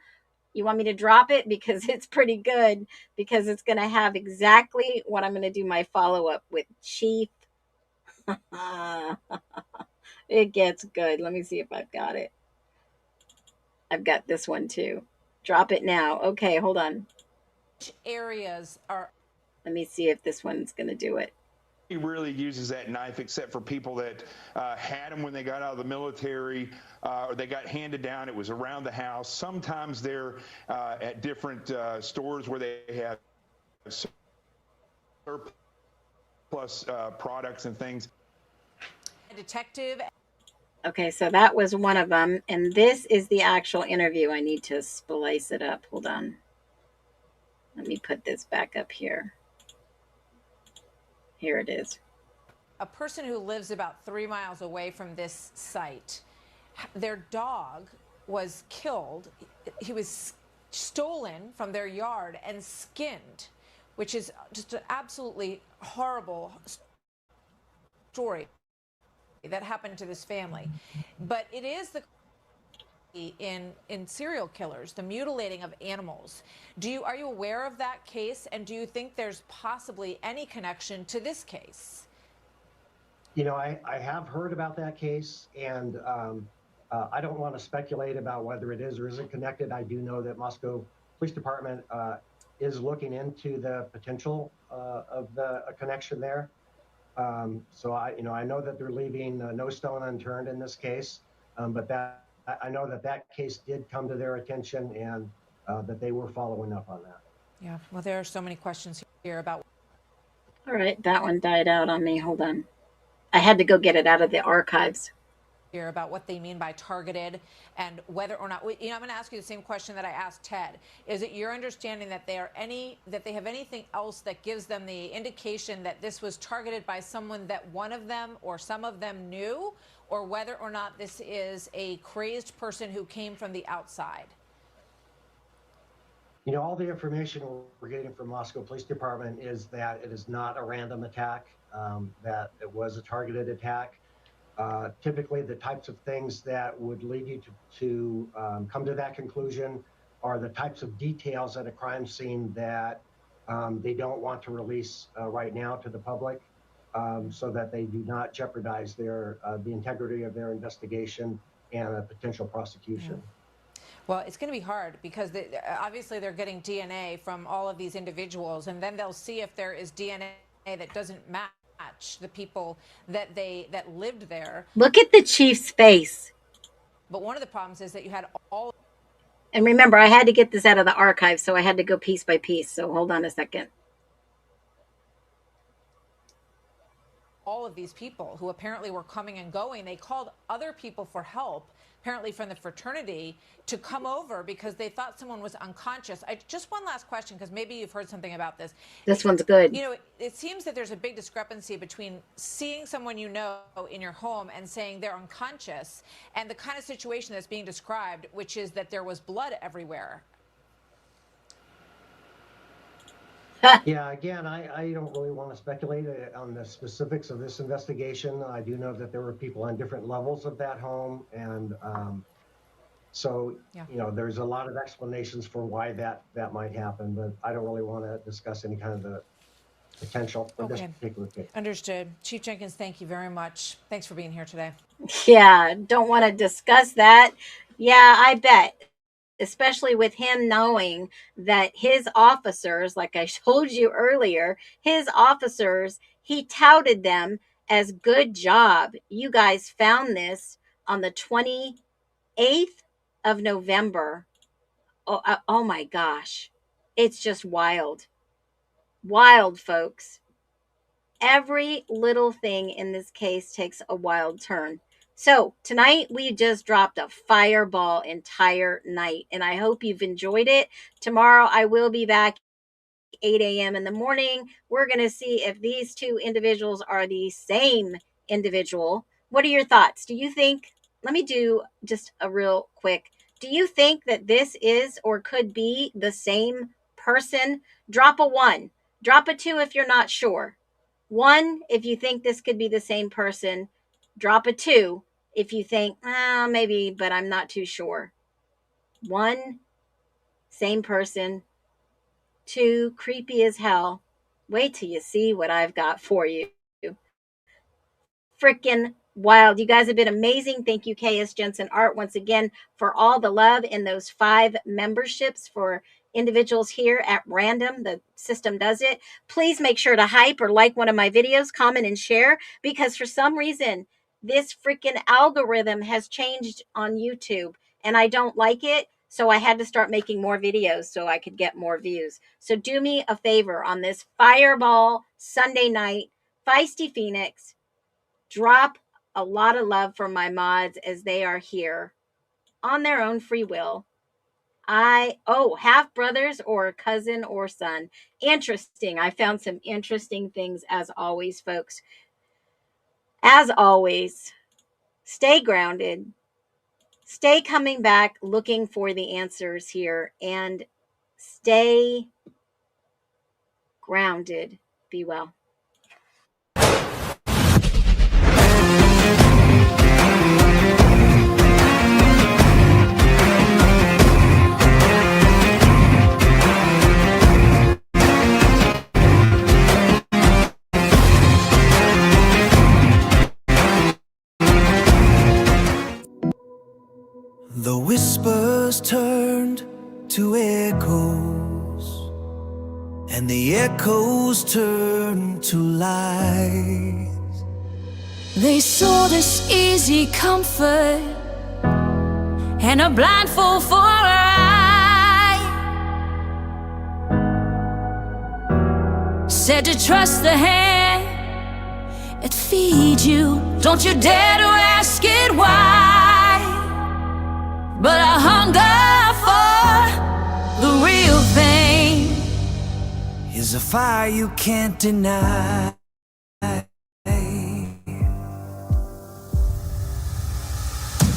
You want me to drop it? Because it's pretty good, because it's going to have exactly what I'm going to do my follow-up with Chief. It gets good. Let me see if I've got it. I've got this one too. Drop it now. Okay, hold on. Which areas are... Let me see if this one's going to do it. He really uses that knife, except for people that had them when they got out of the military, or they got handed down. It was around the house. Sometimes they're at different stores where they have surplus products and things. A detective... Okay, so that was one of them. And this is the actual interview. I need to splice it up. Hold on. Let me put this back up here. Here it is. A person who lives about 3 miles away from this site, their dog was killed. He was stolen from their yard and skinned, which is just an absolutely horrible story that happened to this family. But it is the in serial killers, the mutilating of animals. Are you aware of that case, and do you think there's possibly any connection to this case? You know, I have heard about that case, and I don't want to speculate about whether it is or isn't connected. I do know that Moscow Police Department is looking into the potential of a connection there. So I know that they're leaving no stone unturned in this case, but I know that case did come to their attention, and that they were following up on that. Yeah, well, there are so many questions here about. All right, that one died out on me. Hold on. I had to go get it out of the archives. here about what they mean by targeted and whether or not, I'm going to ask you the same question that I asked Ted. Is it your understanding that they have anything else that gives them the indication that this was targeted by someone that one of them or some of them knew, or whether or not this is a crazed person who came from the outside? All the information we're getting from Moscow Police Department is that it is not a random attack, that it was a targeted attack. Typically, the types of things that would lead you to come to that conclusion are the types of details at a crime scene that they don't want to release right now to the public, so that they do not jeopardize the integrity of their investigation and a potential prosecution. Well, it's going to be hard because obviously they're getting DNA from all of these individuals, and then they'll see if there is DNA that doesn't match the people that lived there. Look at the chief's face. But one of the problems is that you had all. And remember, I had to get this out of the archive, so I had to go piece by piece. So hold on a second. All of these people who apparently were coming and going, they called other people for help, apparently from the fraternity, to come over because they thought someone was unconscious. Just one last question, because maybe you've heard something about this. This one's good. It seems that there's a big discrepancy between seeing someone you know in your home and saying they're unconscious and the kind of situation that's being described, which is that there was blood everywhere. Yeah, again, I don't really want to speculate on the specifics of this investigation. I do know that there were people on different levels of that home, and so there's a lot of explanations for why that might happen, but I don't really want to discuss any kind of the potential for this particular case. Understood. Chief Jenkins, thank you very much. Thanks for being here today. Yeah, don't want to discuss that. Yeah, I bet. Especially with him knowing that his officers, like I told you earlier, his officers, he touted them as good job. You guys found this on the 28th of November. Oh my gosh. It's just wild. Wild, folks. Every little thing in this case takes a wild turn. So tonight we just dropped a fireball entire night, and I hope you've enjoyed it. Tomorrow I will be back 8 a.m. in the morning. We're going to see if these two individuals are the same individual. What are your thoughts? Do you think, let me do just a real quick, do you think that this is or could be the same person? Drop a 1. Drop a 2 if you're not sure. 1 if you think this could be the same person. Drop a 2 if you think, maybe, but I'm not too sure. 1, same person. 2, creepy as hell. Wait till you see what I've got for you. Freaking wild. You guys have been amazing. Thank you, KS Jensen Art, once again, for all the love in those 5 memberships for individuals here at random. The system does it. Please make sure to hype or like one of my videos, comment and share, because for some reason, this freaking algorithm has changed on YouTube and I don't like it. So I had to start making more videos so I could get more views. So do me a favor on this Fireball Sunday night, Feisty Phoenix, drop a lot of love for my mods as they are here on their own free will. Half brothers or cousin or son. Interesting. I found some interesting things as always, folks. As always, stay grounded, stay coming back looking for the answers here, and stay grounded. Be well. The whispers turned to echoes, and the echoes turned to lies. They sold us easy comfort and a blindfold for our eye. Said to trust the hand it feeds you. Don't you dare to ask it why. but a hunger for the real thing. Is a fire you can't deny.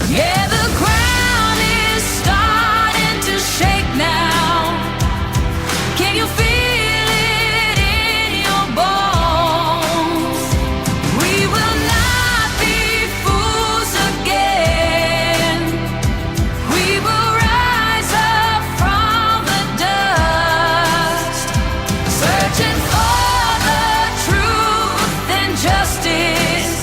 Yeah, the ground is starting to shake now. Can you feel it in your bones? We will not be fools again. We will rise up from the dust, searching for the truth and justice,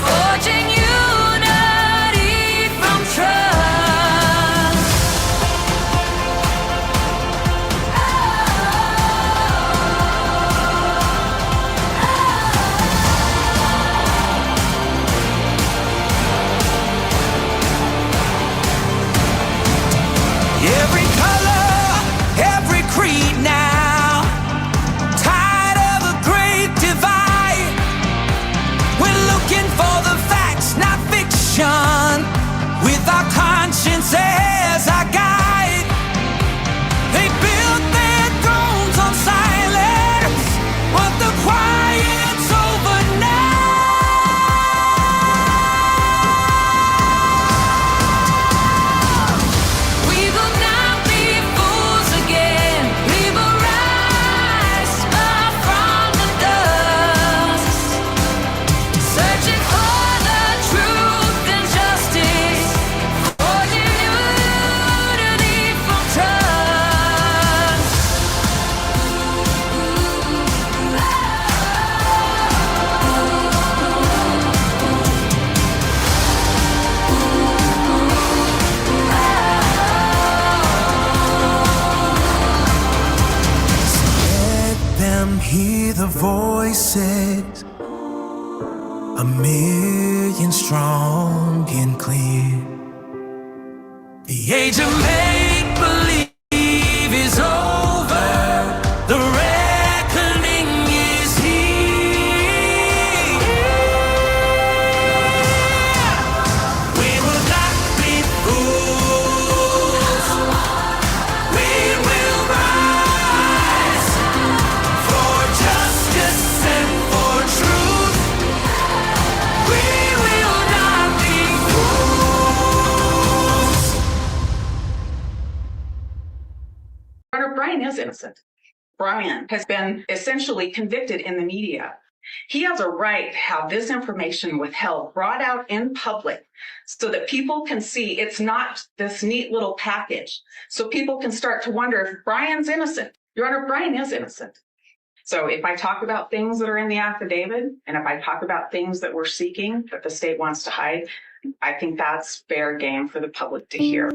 forging unity from trust. Every color, every creed now, tired of a great divide. We're looking for the facts, not fiction, with our conscience as our guide. They built their thrones on silence, but the quiet's over now. We will not be fools again. We will rise up from the dust, searching for the truth and justice, forging unity from trust. Let them hear the voices, a million strong and clear. The age of make-believe is over. The reckoning is here. We will not be fools. We will rise for justice and for truth. We will not be fools. Brian is innocent. Brian has been essentially convicted in the media. He has a right to have this information withheld, brought out in public, so that people can see it's not this neat little package. So people can start to wonder if Brian's innocent. Your Honor, Brian is innocent. So if I talk about things that are in the affidavit, and if I talk about things that we're seeking that the state wants to hide, I think that's fair game for the public to hear.